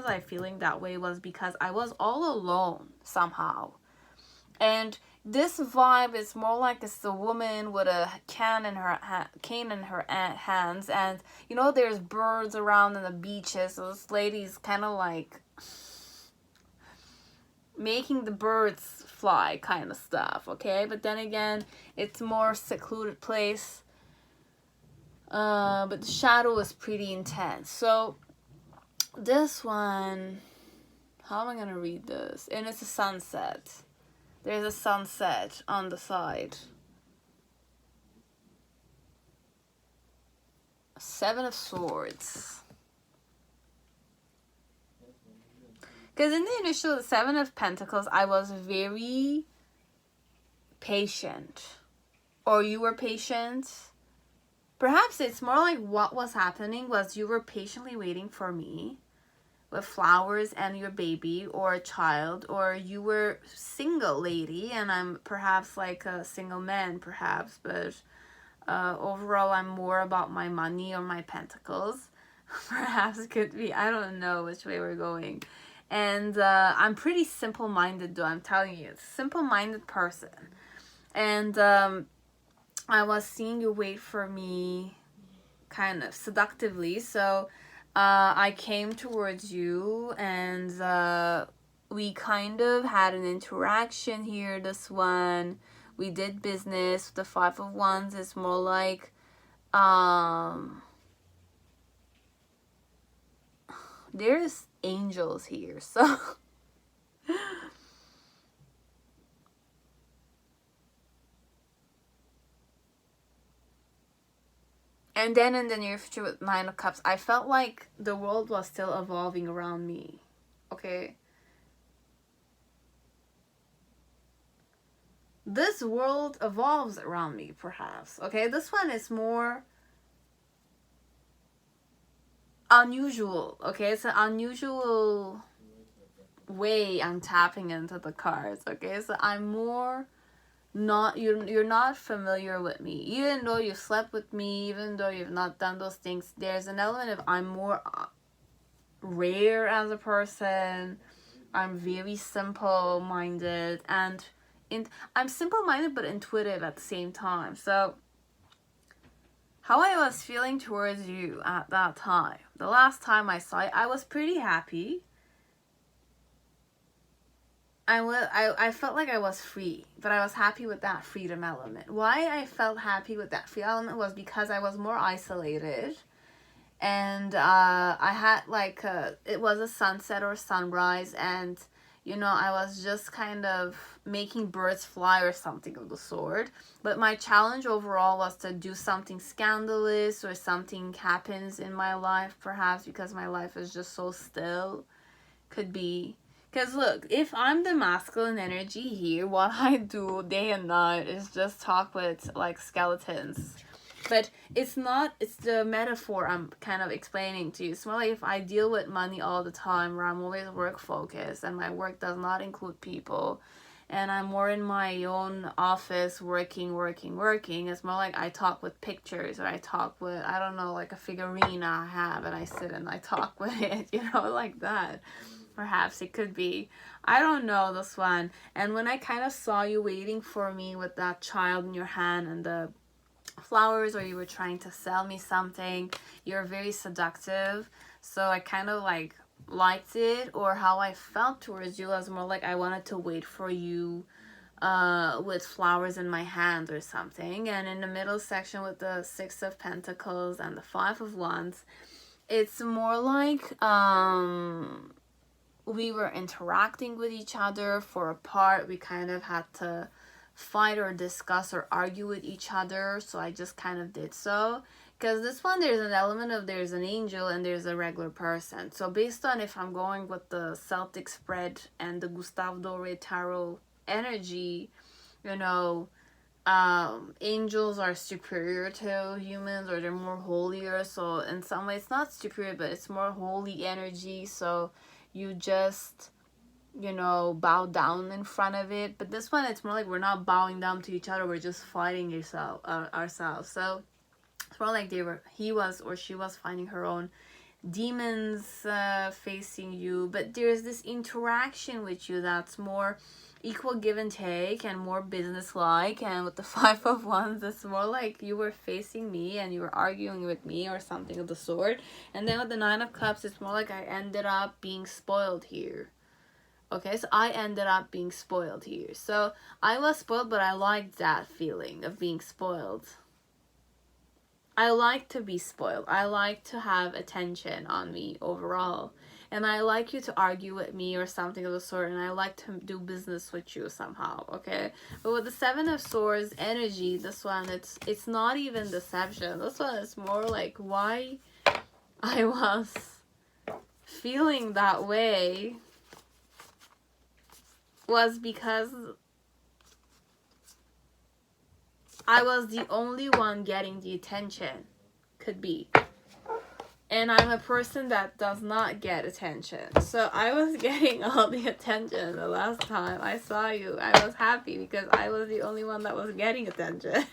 I feeling that way was because I was all alone somehow. And this vibe is more like it's the woman with a cane in her hands, and there's birds around in the beaches. So this lady's kind of like making the birds fly, kind of stuff. Okay, but then again, it's more secluded place. But the shadow is pretty intense. So this one, how am I gonna read this? And it's a sunset. There's a sunset on the side. Seven of Swords. Because in the initial Seven of Pentacles, I was very patient. Or you were patient. Perhaps it's more like what was happening was you were patiently waiting for me with flowers and your baby or a child, or you were single lady and I'm perhaps like a single man perhaps, but overall I'm more about my money or my pentacles. Perhaps it could be, I don't know which way we're going. And I'm pretty simple-minded though, I'm telling you, simple-minded person. And I was seeing you wait for me kind of seductively, so I came towards you and we kind of had an interaction here. This one, we did business. The Five of Wands is more like there's angels here. So and then in the near future with 9 of Cups, I felt like the world was still evolving around me. Okay. This world evolves around me, perhaps. Okay, this one is more unusual. Okay, it's an unusual way I'm tapping into the cards. Okay, so I'm more not, you're not familiar with me, even though you slept with me, even though you've not done those things. There's an element of I'm more rare as a person. I'm very simple minded, and I'm simple minded but intuitive at the same time. So how I was feeling towards you at that time, the last time I saw you, I was pretty happy. I felt like I was free, but I was happy with that freedom element. Why I felt happy with that free element was because I was more isolated, and I had like it was a sunset or sunrise, and you know, I was just kind of making birds fly or something of the sort. But my challenge overall was to do something scandalous, or something happens in my life, perhaps because my life is just so still. Could be. Because look, if I'm the masculine energy here, what I do day and night is just talk with like skeletons. But it's not, it's the metaphor I'm kind of explaining to you. It's more like if I deal with money all the time, where I'm always work focused and my work does not include people, and I'm more in my own office working. It's more like I talk with pictures, or I talk with, I don't know, like a figurine I have and I sit and I talk with it, you know, like that. Perhaps it could be. I don't know this one. And when I kind of saw you waiting for me with that child in your hand and the flowers, or you were trying to sell me something, you're very seductive. So I kind of like liked it, or how I felt towards you was more like I wanted to wait for you with flowers in my hand or something. And in the middle section with the 6 of Pentacles and the 5 of Wands, it's more like we were interacting with each other for a part. We kind of had to fight or discuss or argue with each other, so I just kind of did so. Because this one, there's an element of there's an angel and there's a regular person. So based on if I'm going with the Celtic spread and the Gustave Dore Tarot energy, you know, angels are superior to humans, or they're more holier. So in some ways, it's not superior, but it's more holy energy. So you just, you know, bow down in front of it. But this one, it's more like we're not bowing down to each other, we're just fighting ourselves. So it's more like he was or she was finding her own demons facing you, but there's this interaction with you that's more equal give and take and more business-like. And with the 5 of Wands, it's more like you were facing me and you were arguing with me or something of the sort. And then with the 9 of Cups, it's more like I ended up being spoiled here. Okay, so I ended up being spoiled here. So I was spoiled, but I liked that feeling of being spoiled. I like to be spoiled. I like to have attention on me overall. And I like you to argue with me or something of the sort. And I like to do business with you somehow, okay? But with the 7 of Swords energy, this one, it's not even deception. This one is more like why I was feeling that way was because I was the only one getting the attention. Could be. And I'm a person that does not get attention. So I was getting all the attention the last time I saw you. I was happy because I was the only one that was getting attention.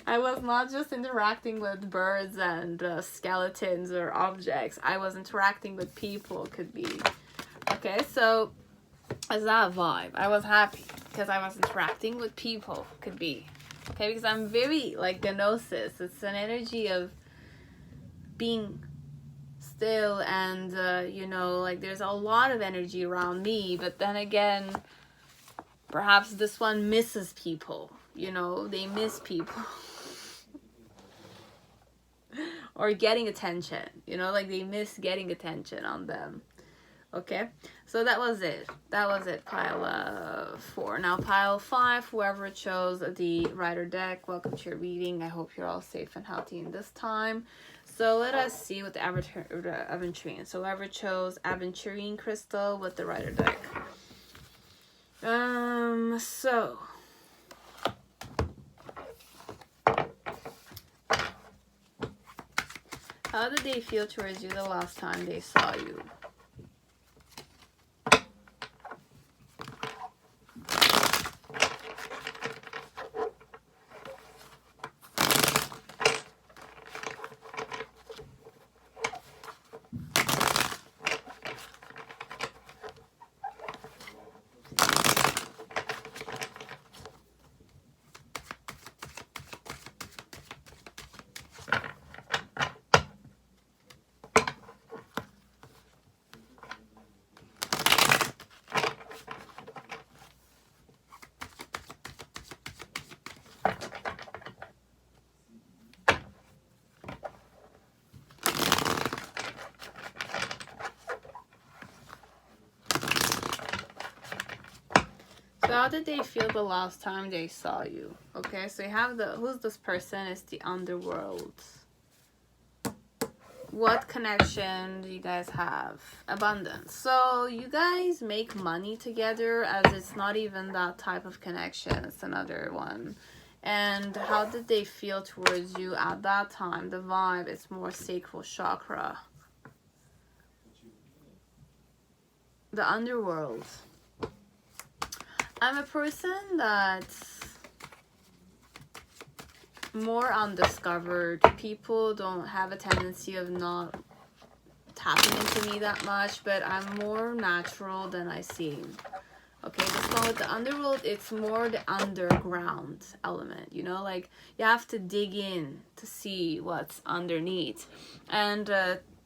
I was not just interacting with birds and skeletons or objects. I was interacting with people. Could be. Okay, so as that vibe, I was happy because I was interacting with people. Could be. Okay, because I'm very like gnosis. It's an energy of being still, and you know, like there's a lot of energy around me, but then again, perhaps this one misses people, you know, they miss people. or getting attention, you know, like they miss getting attention on them. Okay, so that was it. Pile 4. Now pile 5, whoever chose the Rider deck, welcome to your reading. I hope you're all safe and healthy in this time. So let us see what the Aventurine. So whoever chose Aventurine crystal with the Rider deck. So how did they feel towards you the last time they saw you? So how did they feel the last time they saw you? Okay, so you have who's this person? It's the underworld. What connection do you guys have? Abundance. So you guys make money together, as it's not even that type of connection. It's another one. And how did they feel towards you at that time? The vibe is more sacral chakra. The underworld. I'm a person that's more undiscovered. People don't have a tendency of not tapping into me that much, but I'm more natural than I seem. Okay, this one with the underworld, it's more the underground element, you know, like you have to dig in to see what's underneath. And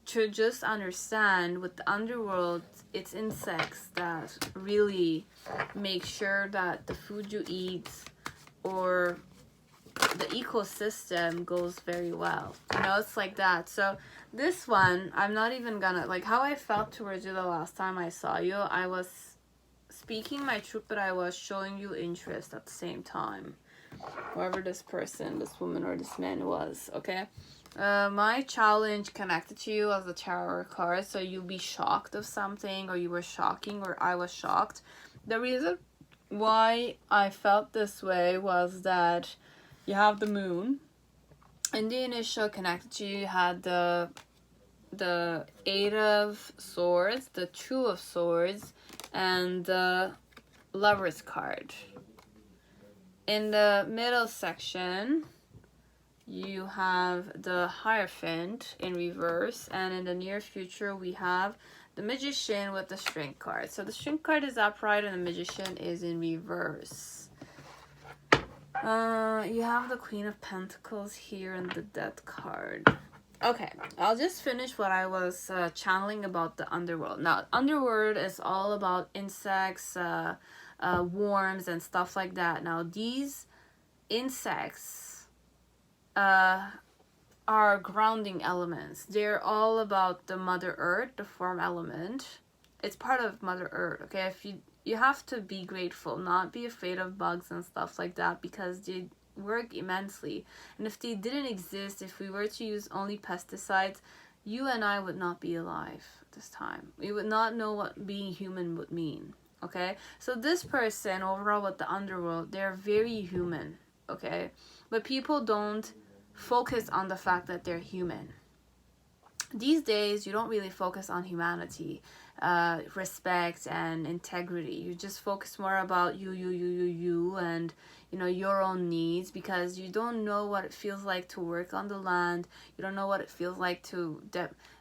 to just understand with the underworld, it's insects that really make sure that the food you eat or the ecosystem goes very well. You know, it's like that. So this one, I'm not even gonna, like how I felt towards you the last time I saw you, I was speaking my truth, but I was showing you interest at the same time. Whoever this person, this woman or this man was, okay? My challenge connected to you as a tarot card, so you'll be shocked of something, or you were shocking, or I was shocked. The reason why I felt this way was that you have the moon. In the initial connected to you, you had the 8 of Swords, the 2 of Swords, and the Lover's card. In the middle section, you have the Hierophant in reverse, and in the near future we have the Magician with the Strength card. So the Strength card is upright and the Magician is in reverse. You have the Queen of Pentacles here and the Death card. Okay, I'll just finish what I was channeling about the underworld. Now, underworld is all about insects, worms, and stuff like that. Now, these insects are grounding elements. They're all about the Mother Earth, the form element. It's part of Mother Earth, okay? If you have to be grateful, not be afraid of bugs and stuff like that, because they work immensely. And if they didn't exist, if we were to use only pesticides, you and I would not be alive at this time. We would not know what being human would mean, okay? So this person overall with the underworld, they're very human, okay? But people don't focus on the fact that they're human. These days, you don't really focus on humanity, respect, and integrity. You just focus more about you, and, you know, your own needs, because you don't know what it feels like to work on the land. You don't know what it feels like to...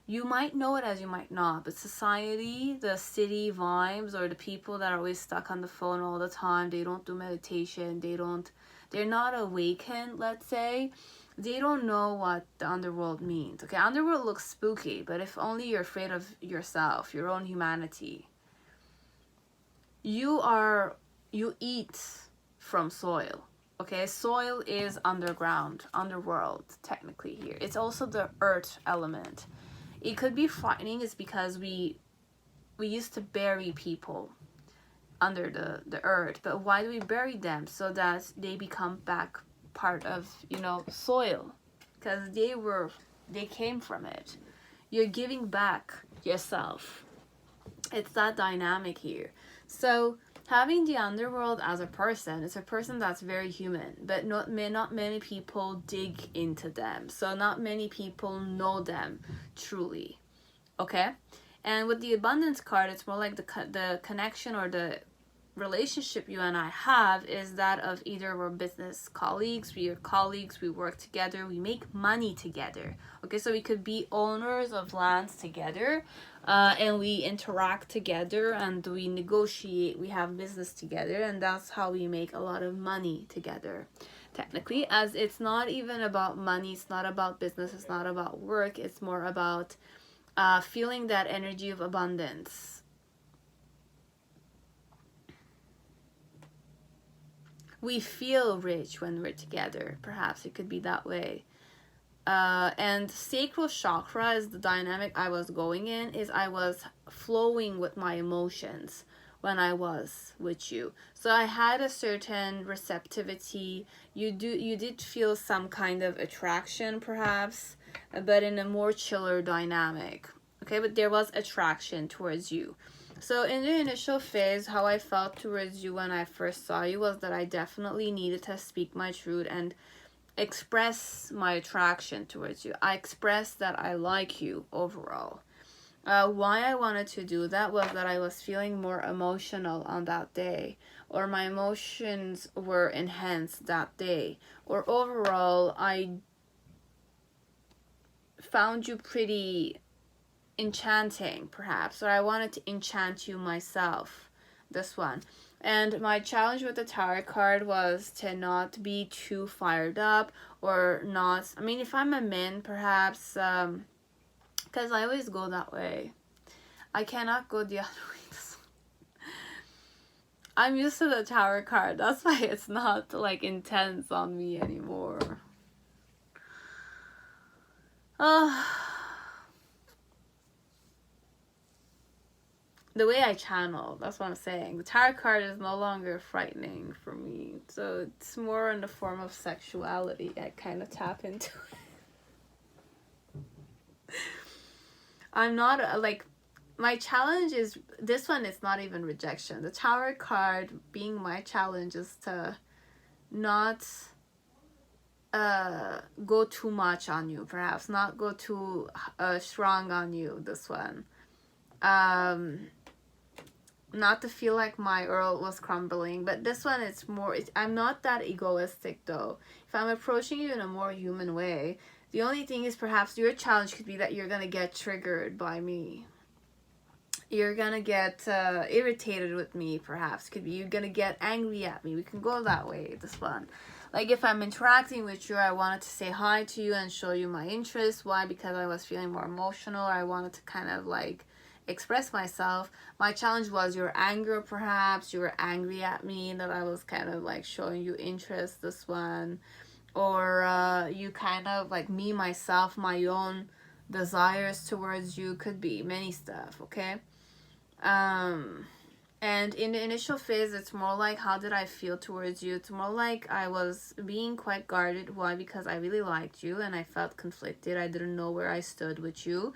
You might know it as you might not, but society, the city vibes, or the people that are always stuck on the phone all the time, they don't do meditation, they're not awakened, let's say. They don't know what the underworld means. Okay, underworld looks spooky, but if only you're afraid of yourself, your own humanity. You eat from soil, Okay, soil is underground, underworld, technically here. It's also the earth element. It could be frightening is because we used to bury people under the earth, but why do we bury them? So that they become back part of, you know, soil, because they came from it. You're giving back yourself. It's that dynamic here. So having the underworld as a person, it's a person that's very human, but not many people dig into them. So not many people know them truly. Okay? And with the abundance card, it's more like the connection or the relationship you and I have is that of either we're business colleagues, we are colleagues, we work together, we make money together. Okay, so we could be owners of lands together, and we interact together and we negotiate, we have business together, and that's how we make a lot of money together. Technically, as it's not even about money, it's not about business, it's not about work, it's more about feeling that energy of abundance. We feel rich when we're together. Perhaps it could be that way. And sacral chakra is the dynamic I was going in, is I was flowing with my emotions when I was with you. So I had a certain receptivity. You did feel some kind of attraction perhaps, but in a more chiller dynamic. Okay, but there was attraction towards you. So in the initial phase, how I felt towards you when I first saw you was that I definitely needed to speak my truth and express my attraction towards you. I expressed that I like you overall. Why I wanted to do that was that I was feeling more emotional on that day, or my emotions were enhanced that day, or overall I found you pretty enchanting perhaps, or I wanted to enchant you myself, this one. And my challenge with the tarot card was to not be too fired up, or not, I mean, if I'm a man perhaps, because I always go that way, I cannot go the other way. I'm used to the tarot card, that's why it's not like intense on me anymore. The way I channel, that's what I'm saying. The tarot card is no longer frightening for me. So it's more in the form of sexuality. I kind of tap into it. I'm not, like, my challenge is, this one is not even rejection. The tarot card being my challenge is to not go too much on you, perhaps. Not go too strong on you, this one. Not to feel like my world was crumbling, but this one, it's more, I'm not that egoistic though. If I'm approaching you in a more human way, the only thing is perhaps your challenge could be that you're gonna get triggered by me. You're gonna get irritated with me, perhaps. Could be you're gonna get angry at me. We can go that way, this one. Like if I'm interacting with you, I wanted to say hi to you and show you my interest. Why? Because I was feeling more emotional. I wanted to kind of like express myself. My challenge was your anger, perhaps. You were angry at me that I was kind of like showing you interest, this one. Or you kind of like me, myself, my own desires towards you. Could be many stuff, okay? And in the initial phase, it's more like, how did I feel towards you? It's more like I was being quite guarded. Why? Because I really liked you and I felt conflicted. I didn't know where I stood with you.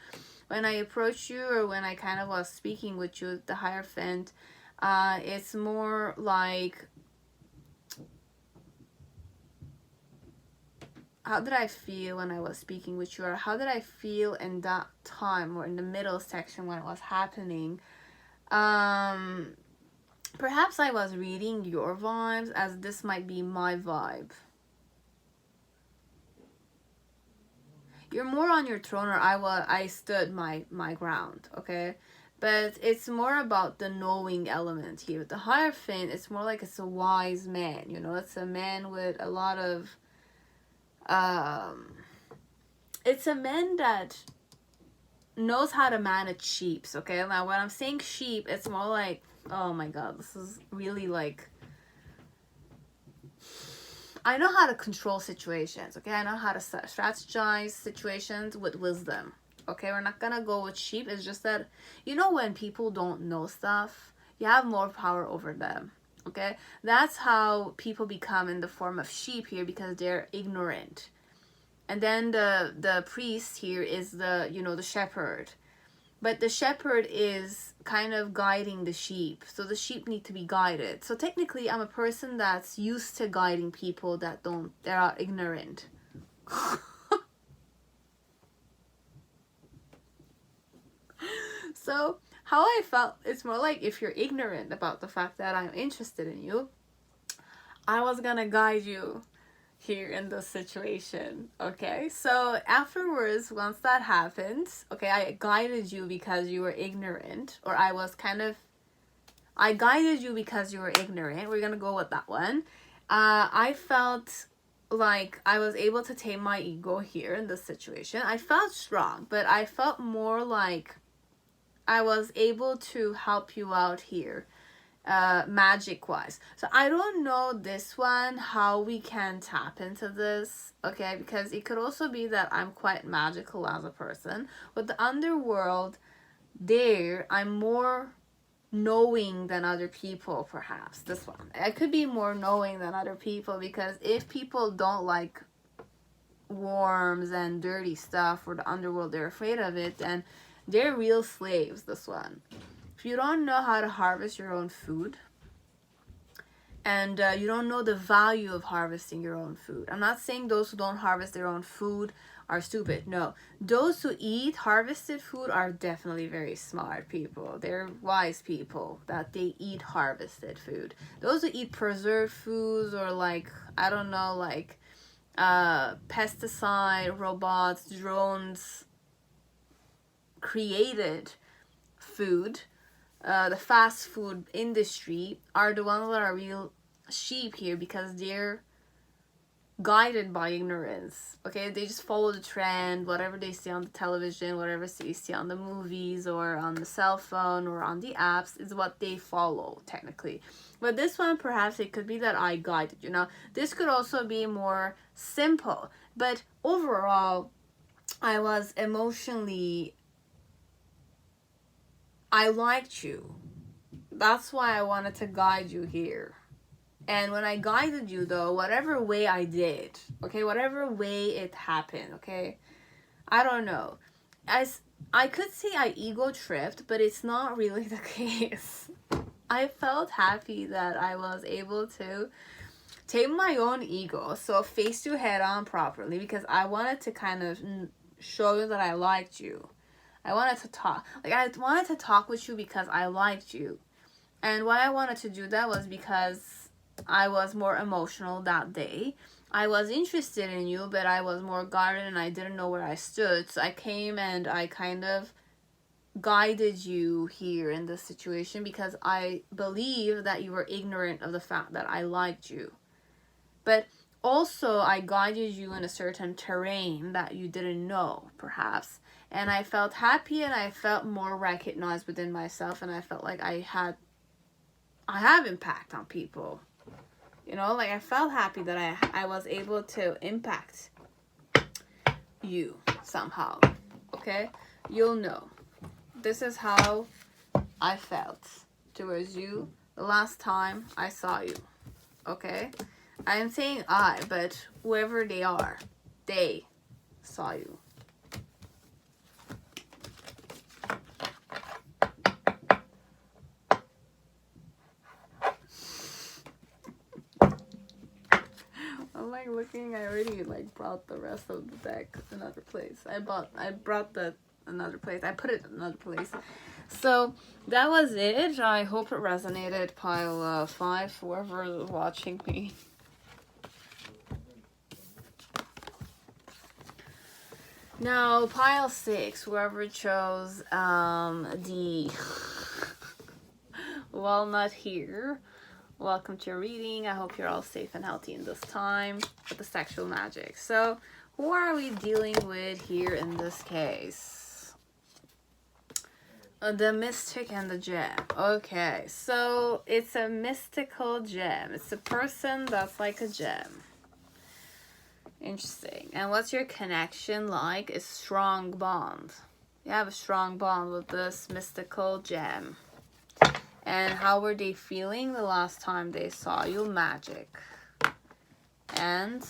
When I approached you, or when I kind of was speaking with you, the Hierophant, it's more like, how did I feel when I was speaking with you? Or how did I feel in that time, or in the middle section when it was happening? Perhaps I was reading your vibes, as this might be my vibe. You're more on your throne, or I stood my ground, okay? But it's more about the knowing element here. With the Hierophant, it's more like it's a wise man, you know? It's a man with a lot of, it's a man that knows how to manage sheep, okay? Now, when I'm saying sheep, it's more like, oh my god, this is really like, I know how to control situations, okay? I know how to strategize situations with wisdom, okay? We're not gonna go with sheep. It's just that, you know, when people don't know stuff, you have more power over them, okay? That's how people become in the form of sheep here, because they're ignorant. And then the priest here is the, you know, the shepherd. But the shepherd is kind of guiding the sheep. So the sheep need to be guided. So technically, I'm a person that's used to guiding people that are ignorant. So how I felt, it's more like if you're ignorant about the fact that I'm interested in you, I was gonna guide you here in this situation, okay? So afterwards, once that happened, okay, I guided you because you were ignorant, or I guided you because you were ignorant. We're gonna go with that one. I felt like I was able to tame my ego here in this situation. I felt strong, but I felt more like I was able to help you out here, magic wise. So I don't know this one, how we can tap into this, okay? Because it could also be that I'm quite magical as a person. With the underworld, there, I'm more knowing than other people, perhaps. This one. I could be more knowing than other people, because if people don't like worms and dirty stuff, or the underworld, they're afraid of it, then they're real slaves, this one. If you don't know how to harvest your own food, and you don't know the value of harvesting your own food. I'm not saying those who don't harvest their own food are stupid. No. Those who eat harvested food are definitely very smart people. They're wise people that they eat harvested food. Those who eat preserved foods, or like, I don't know, like pesticide, robots, drones created food, the fast food industry, are the ones that are real sheep here, because they're guided by ignorance, okay? They just follow the trend, whatever they see on the television, whatever they see on the movies, or on the cell phone, or on the apps, is what they follow, technically. But this one, perhaps it could be that I guided you. Now, this could also be more simple, but overall, I was emotionally, I liked you. That's why I wanted to guide you here. And when I guided you, though, whatever way I did, okay, whatever way it happened, okay, I don't know. As I could say, I ego tripped, but it's not really the case. I felt happy that I was able to tame my own ego, so face you head on properly, because I wanted to kind of show you that I liked you. I wanted to talk. Like, I wanted to talk with you because I liked you. And why I wanted to do that was because I was more emotional that day. I was interested in you, but I was more guarded and I didn't know where I stood. So I came and I kind of guided you here in this situation, because I believe that you were ignorant of the fact that I liked you. But also, I guided you in a certain terrain that you didn't know, perhaps. And I felt happy, and I felt more recognized within myself, and I felt like I have impact on people. You know, like I felt happy that I was able to impact you somehow. Okay? You'll know. This is how I felt towards you the last time I saw you. Okay? I am saying I, but whoever they are, they saw you. I'm like looking, I already like brought the rest of the deck another place. I brought the another place. I put it in another place. So that was it. I hope it resonated, pile 5, whoever is watching me. Now, pile 6, whoever chose the walnut here. Welcome to your reading. I hope you're all safe and healthy in this time with the sexual magic. So, who are we dealing with here in this case? The mystic and the gem. Okay, so it's a mystical gem. It's a person that's like a gem. Interesting. And what's your connection like? A strong bond. You have a strong bond with this mystical gem. And how were they feeling the last time they saw you? Magic. And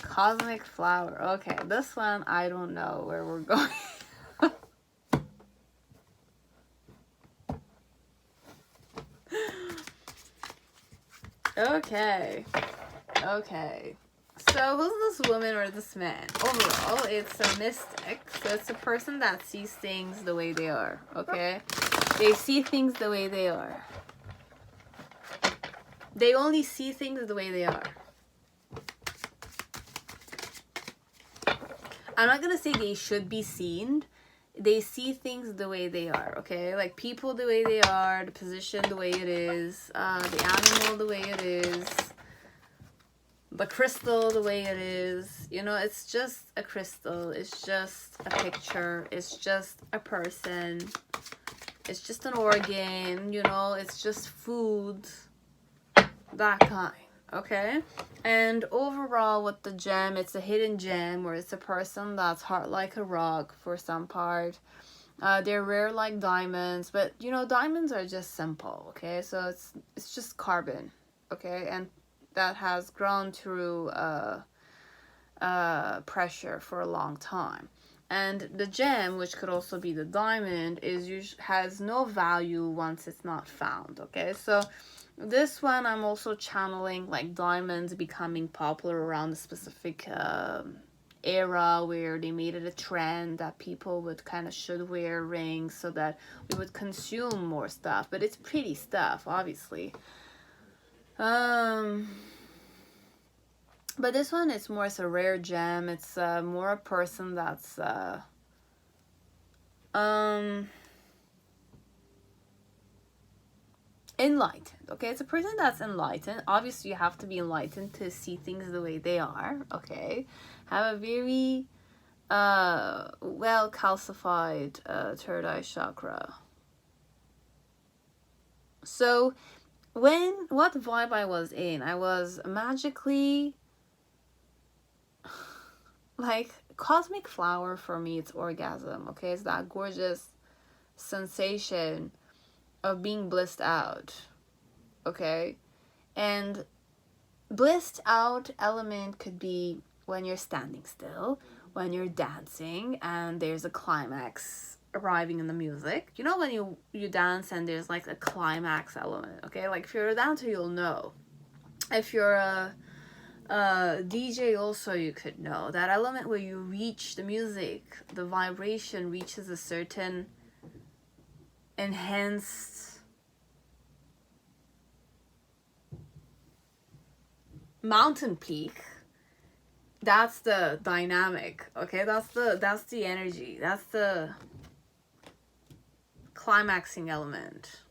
cosmic flower. Okay, this one, I don't know where we're going. Okay. Okay. So who's this woman or this man? Overall, it's a mystic. So it's a person that sees things the way they are. Okay? They see things the way they are. They only see things the way they are. I'm not gonna say they should be seen. They see things the way they are, okay? Like people the way they are, the position the way it is, the animal the way it is, the crystal the way it is. You know, it's just a crystal. It's just a picture. It's just a person. It's just an organ, you know? It's just food. That kind. Okay, and overall with the gem, it's a hidden gem, or it's a person that's hard like a rock for some part. They're rare like diamonds, but you know, diamonds are just simple. Okay, so it's just carbon. Okay, and that has grown through pressure for a long time. And the gem, which could also be the diamond, has no value once it's not found. Okay, so this one, I'm also channeling like diamonds becoming popular around a specific era where they made it a trend that people would kind of should wear rings so that we would consume more stuff. But it's pretty stuff, obviously. But this one, it's more as a rare gem. It's more a person that's enlightened. Okay, it's a person that's enlightened. Obviously you have to be enlightened to see things the way they are. Okay, have a very well calcified third eye chakra. So what vibe I was in, I was magically like cosmic flower. For me, it's orgasm. Okay, it's that gorgeous sensation of being blissed out. Okay, and blissed out element could be when you're standing still, when you're dancing and there's a climax arriving in the music. You know, when you dance and there's like a climax element. Okay, like if you're a dancer, you'll know. If you're a DJ also, you could know that element where you reach the music, the vibration reaches a certain enhanced mountain peak. That's the dynamic. Okay, that's the energy, that's the climaxing element.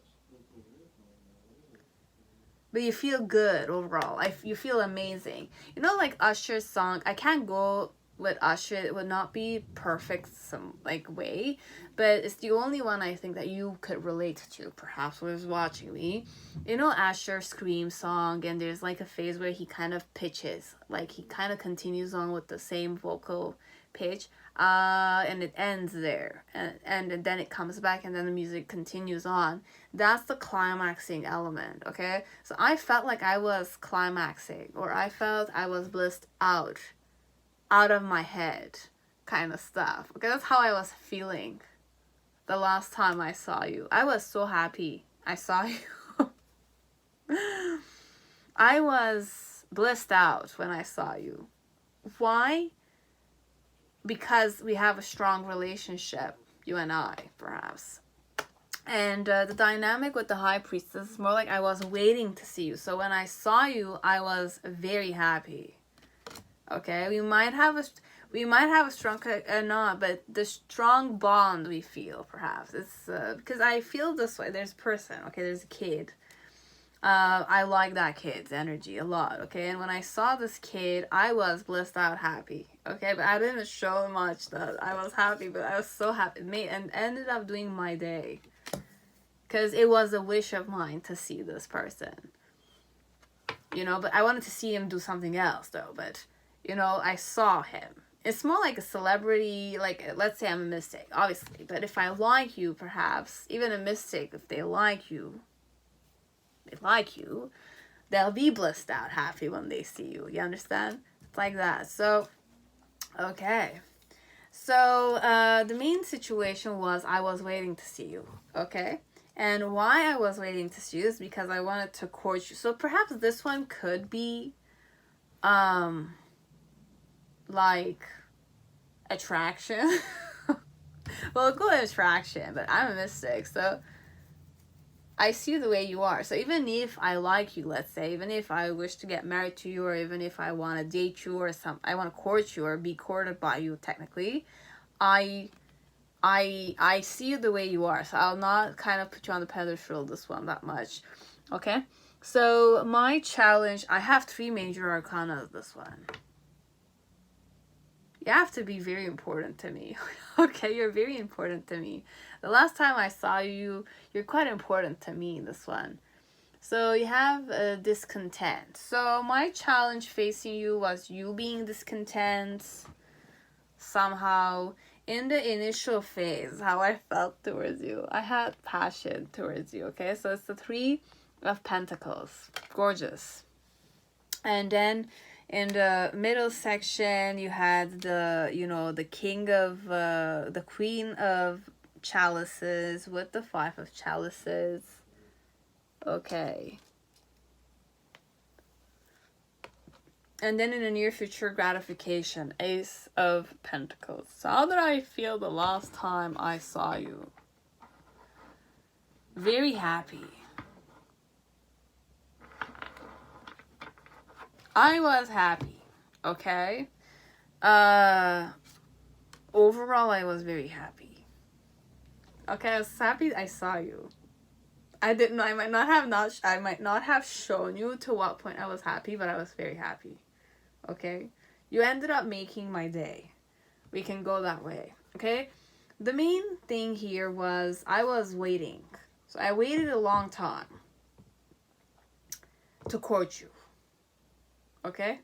But you feel good overall. You feel amazing. You know, like Usher's song, I can't go with Usher, it would not be perfect some like way, but it's the only one I think that you could relate to, perhaps, who was watching me. You know, Usher's Scream song, and there's like a phase where he kind of pitches, like he kind of continues on with the same vocal pitch, and it ends there, and then it comes back, and then the music continues on. That's the climaxing element. Okay, so I felt like I was climaxing, or I felt I was blissed out of my head kind of stuff. Okay, that's how I was feeling the last time I saw you. I was so happy I saw you. I was blissed out when I saw you. Why? Because we have a strong relationship, you and I, perhaps. And the dynamic with the High Priestess is more like I was waiting to see you. So when I saw you, I was very happy. Okay, we might have a strong not, but the strong bond we feel, perhaps it's because I feel this way. There's a person. Okay, there's a kid. I like that kid's energy a lot. Okay, and when I saw this kid, I was blissed out, happy. Okay, but I didn't show much that I was happy, but I was so happy. And ended up doing my day, because it was a wish of mine to see this person. you know, but I wanted to see him do something else though, but, you know, I saw him. It's more like a celebrity, like, let's say I'm a mystic, obviously, but if I like you, perhaps, even a mystic, if they like you, they'll be blissed out happy when they see you, you understand? It's like that. So, okay. So, the main situation was I was waiting to see you, okay? And why I was waiting to see you is because I wanted to court you. So perhaps this one could be, like, attraction. Well, good attraction, but I'm a mystic, so I see you the way you are. So even if I like you, let's say, even if I wish to get married to you, or even if I want to date you, or I want to court you or be courted by you, technically, I see you the way you are. So I'll not kind of put you on the pedestal this one that much. Okay? So my challenge, I have 3 major arcana this one. You have to be very important to me. Okay, you're very important to me. The last time I saw you, you're quite important to me, this one. So you have discontent. So my challenge facing you was you being discontent somehow. In the initial phase, how I felt towards you, I had passion towards you, okay? So it's the 3 of Pentacles. Gorgeous. And then in the middle section, you had the, you know, the the Queen of Chalices with the 5 of Chalices. Okay. And then in the near future, gratification, Ace of Pentacles. So how did I feel the last time I saw you? Very happy. I was happy, okay? Overall, I was very happy. Okay, I was happy I saw you. I might not have shown you to what point I was happy, but I was very happy. Okay? You ended up making my day. We can go that way. Okay? The main thing here was I was waiting. So I waited a long time to court you. Okay?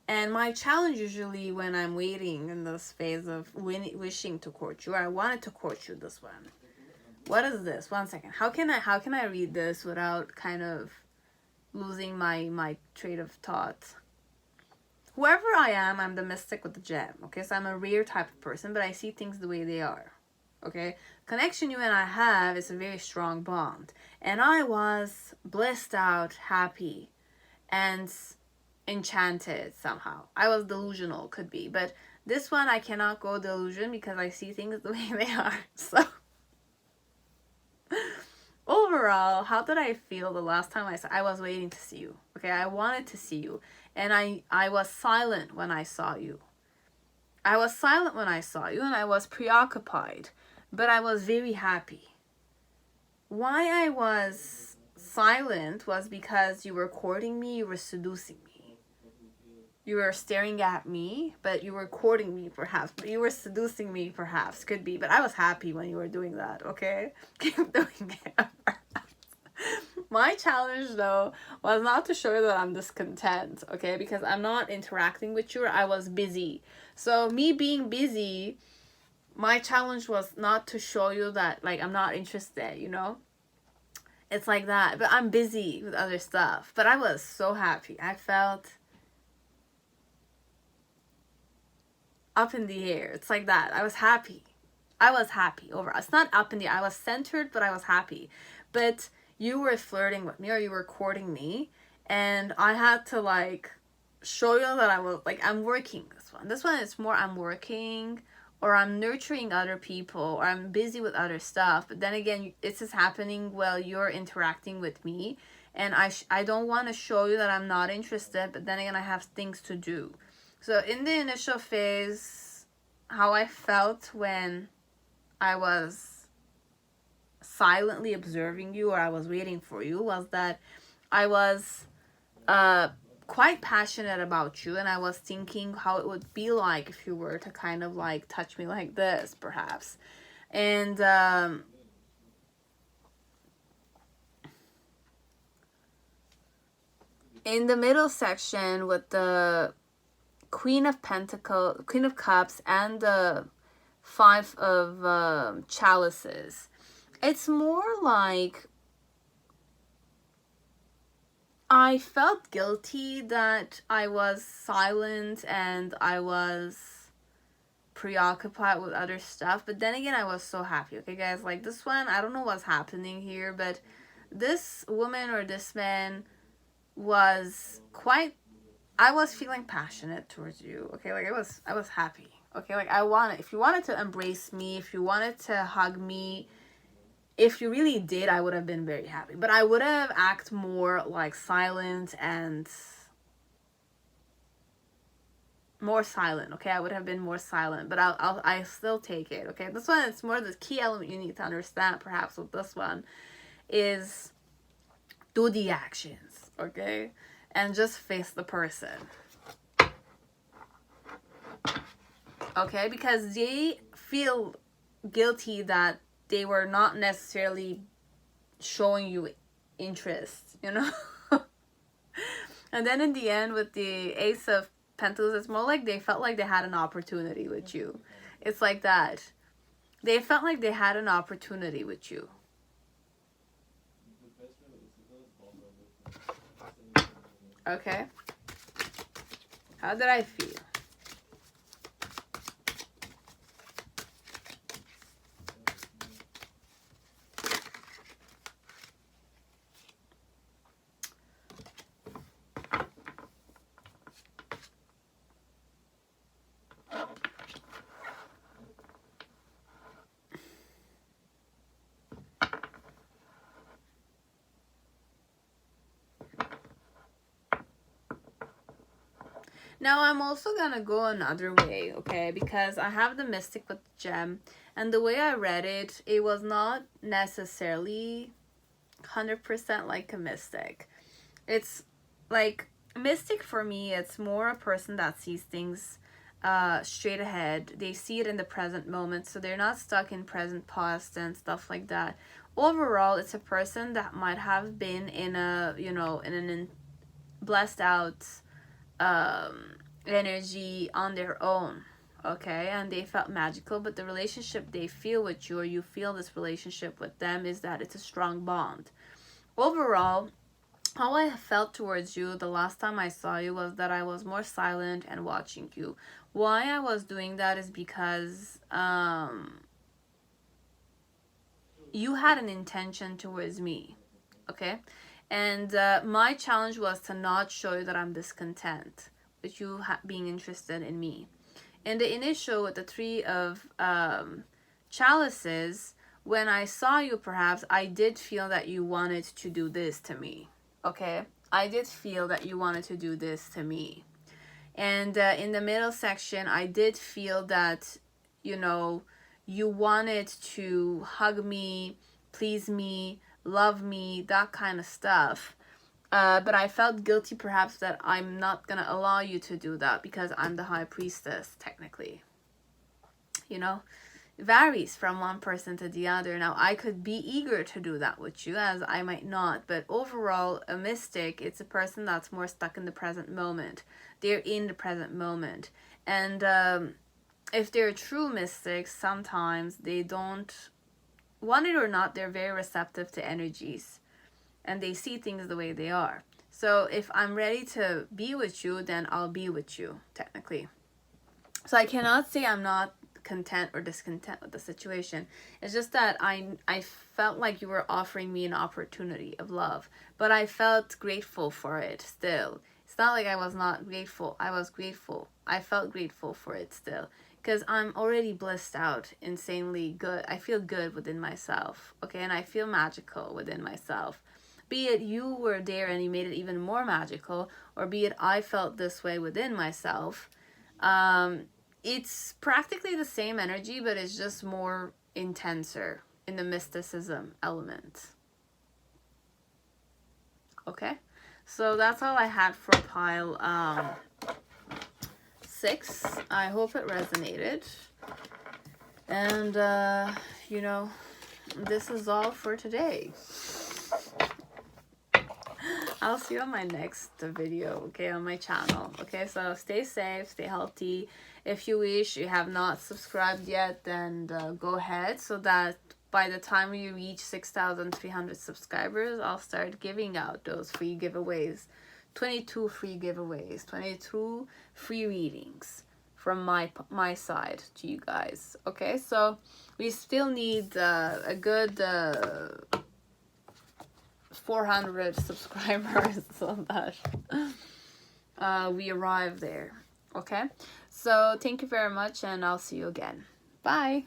And my challenge usually when I'm waiting in this phase of wishing to court you, or I wanted to court you this one. What is this? 1 second. How can I read this without kind of losing my train of thought? Whoever I am, I'm the mystic with the gem. Okay, so I'm a rare type of person, but I see things the way they are. Okay, connection you and I have is a very strong bond, and I was blissed out, happy, and enchanted somehow. I was delusional, could be, but this one I cannot go delusion because I see things the way they are. So overall, how did I feel the last time I was waiting to see you? Okay, I wanted to see you, and I was silent when I saw you. I was silent when I saw you, and I was preoccupied, but I was very happy. Why I was silent was because you were courting me, you were seducing me. You were staring at me, but you were courting me perhaps. But you were seducing me perhaps, could be. But I was happy when you were doing that, okay? Keep doing it. My challenge though was not to show you that I'm discontent, okay? Because I'm not interacting with you, I was busy. So me being busy, my challenge was not to show you that like I'm not interested, you know? It's like that. But I'm busy with other stuff. But I was so happy. I felt up in the air. It's like that. I was happy. I was happy overall. It's not up in the air. I was centered, but I was happy. But you were flirting with me, or you were courting me, and I had to like show you that I was like, I'm working this one is more I'm working, or I'm nurturing other people, or I'm busy with other stuff. But then again, this is happening while you're interacting with me, and I don't want to show you that I'm not interested, but then again I have things to do. So in the initial phase, how I felt when I was silently observing you, or I was waiting for you, was that I was quite passionate about you, and I was thinking how it would be like if you were to kind of like touch me like this perhaps. And in the middle section with the Queen of Pentacles, Queen of Cups, and the Five of Chalices, it's more like I felt guilty that I was silent and I was preoccupied with other stuff, but then again I was so happy. Okay guys, like this one, I don't know what's happening here, but this woman or this man was quite, I was feeling passionate towards you. Okay, like I was happy. Okay, like if you wanted to embrace me, if you wanted to hug me, if you really did, I would have been very happy. But I would have acted more like silent and more silent. Okay, I would have been more silent, but I still take it. Okay, this one, it's more the key element you need to understand perhaps with this one is do the actions, okay, and just face the person. Okay, because they feel guilty that they were not necessarily showing you interest, you know. And then in the end with the Ace of Pentacles, it's more like they felt like they had an opportunity with you. It's like that. They felt like they had an opportunity with you. Okay. How did I feel? Now, I'm also gonna go another way, okay? Because I have the Mystic with the gem. And the way I read it, it was not necessarily 100% like a mystic. It's like, mystic for me, it's more a person that sees things straight ahead. They see it in the present moment, so they're not stuck in present, past, and stuff like that. Overall, it's a person that might have been in a, you know, in an blessed out energy on their own, okay, and they felt magical, but the relationship they feel with you, or you feel this relationship with them, is that it's a strong bond. Overall, how I felt towards you the last time I saw you was that I was more silent and watching you. Why I was doing that is because you had an intention towards me, okay? And my challenge was to not show you that I'm discontent with you being interested in me. In the initial with the Three of Chalices, when I saw you, perhaps I did feel that you wanted to do this to me, okay? I did feel that you wanted to do this to me. And in the middle section, I did feel that, you know, you wanted to hug me, please me, love me, that kind of stuff. But I felt guilty perhaps that I'm not gonna allow you to do that because I'm the High Priestess, technically. You know, it varies from one person to the other. Now, I could be eager to do that with you, as I might not, but overall, a mystic, it's a person that's more stuck in the present moment. They're in the present moment. And if they're true mystics, sometimes they don't, want it or not, they're very receptive to energies. And they see things the way they are. So if I'm ready to be with you, then I'll be with you, technically. So I cannot say I'm not content or discontent with the situation. It's just that I felt like you were offering me an opportunity of love. But I felt grateful for it still. It's not like I was not grateful. I was grateful. I felt grateful for it still. Because I'm already blissed out, insanely good. I feel good within myself, okay? And I feel magical within myself. Be it you were there and you made it even more magical, or be it I felt this way within myself. It's practically the same energy, but it's just more intenser in the mysticism element. Okay? So that's all I had for pile 6. I hope it resonated. And, you know, this is all for today. I'll see you on my next video, okay, on my channel. Okay, so stay safe, stay healthy. If you wish, you have not subscribed yet, then go ahead, so that by the time we reach 6,300 subscribers, I'll start giving out those free giveaways. 22 free giveaways, 22 free readings from my side to you guys. Okay, so we still need a good 400 subscribers so that we arrive there. Okay, so thank you very much, and I'll see you again. Bye.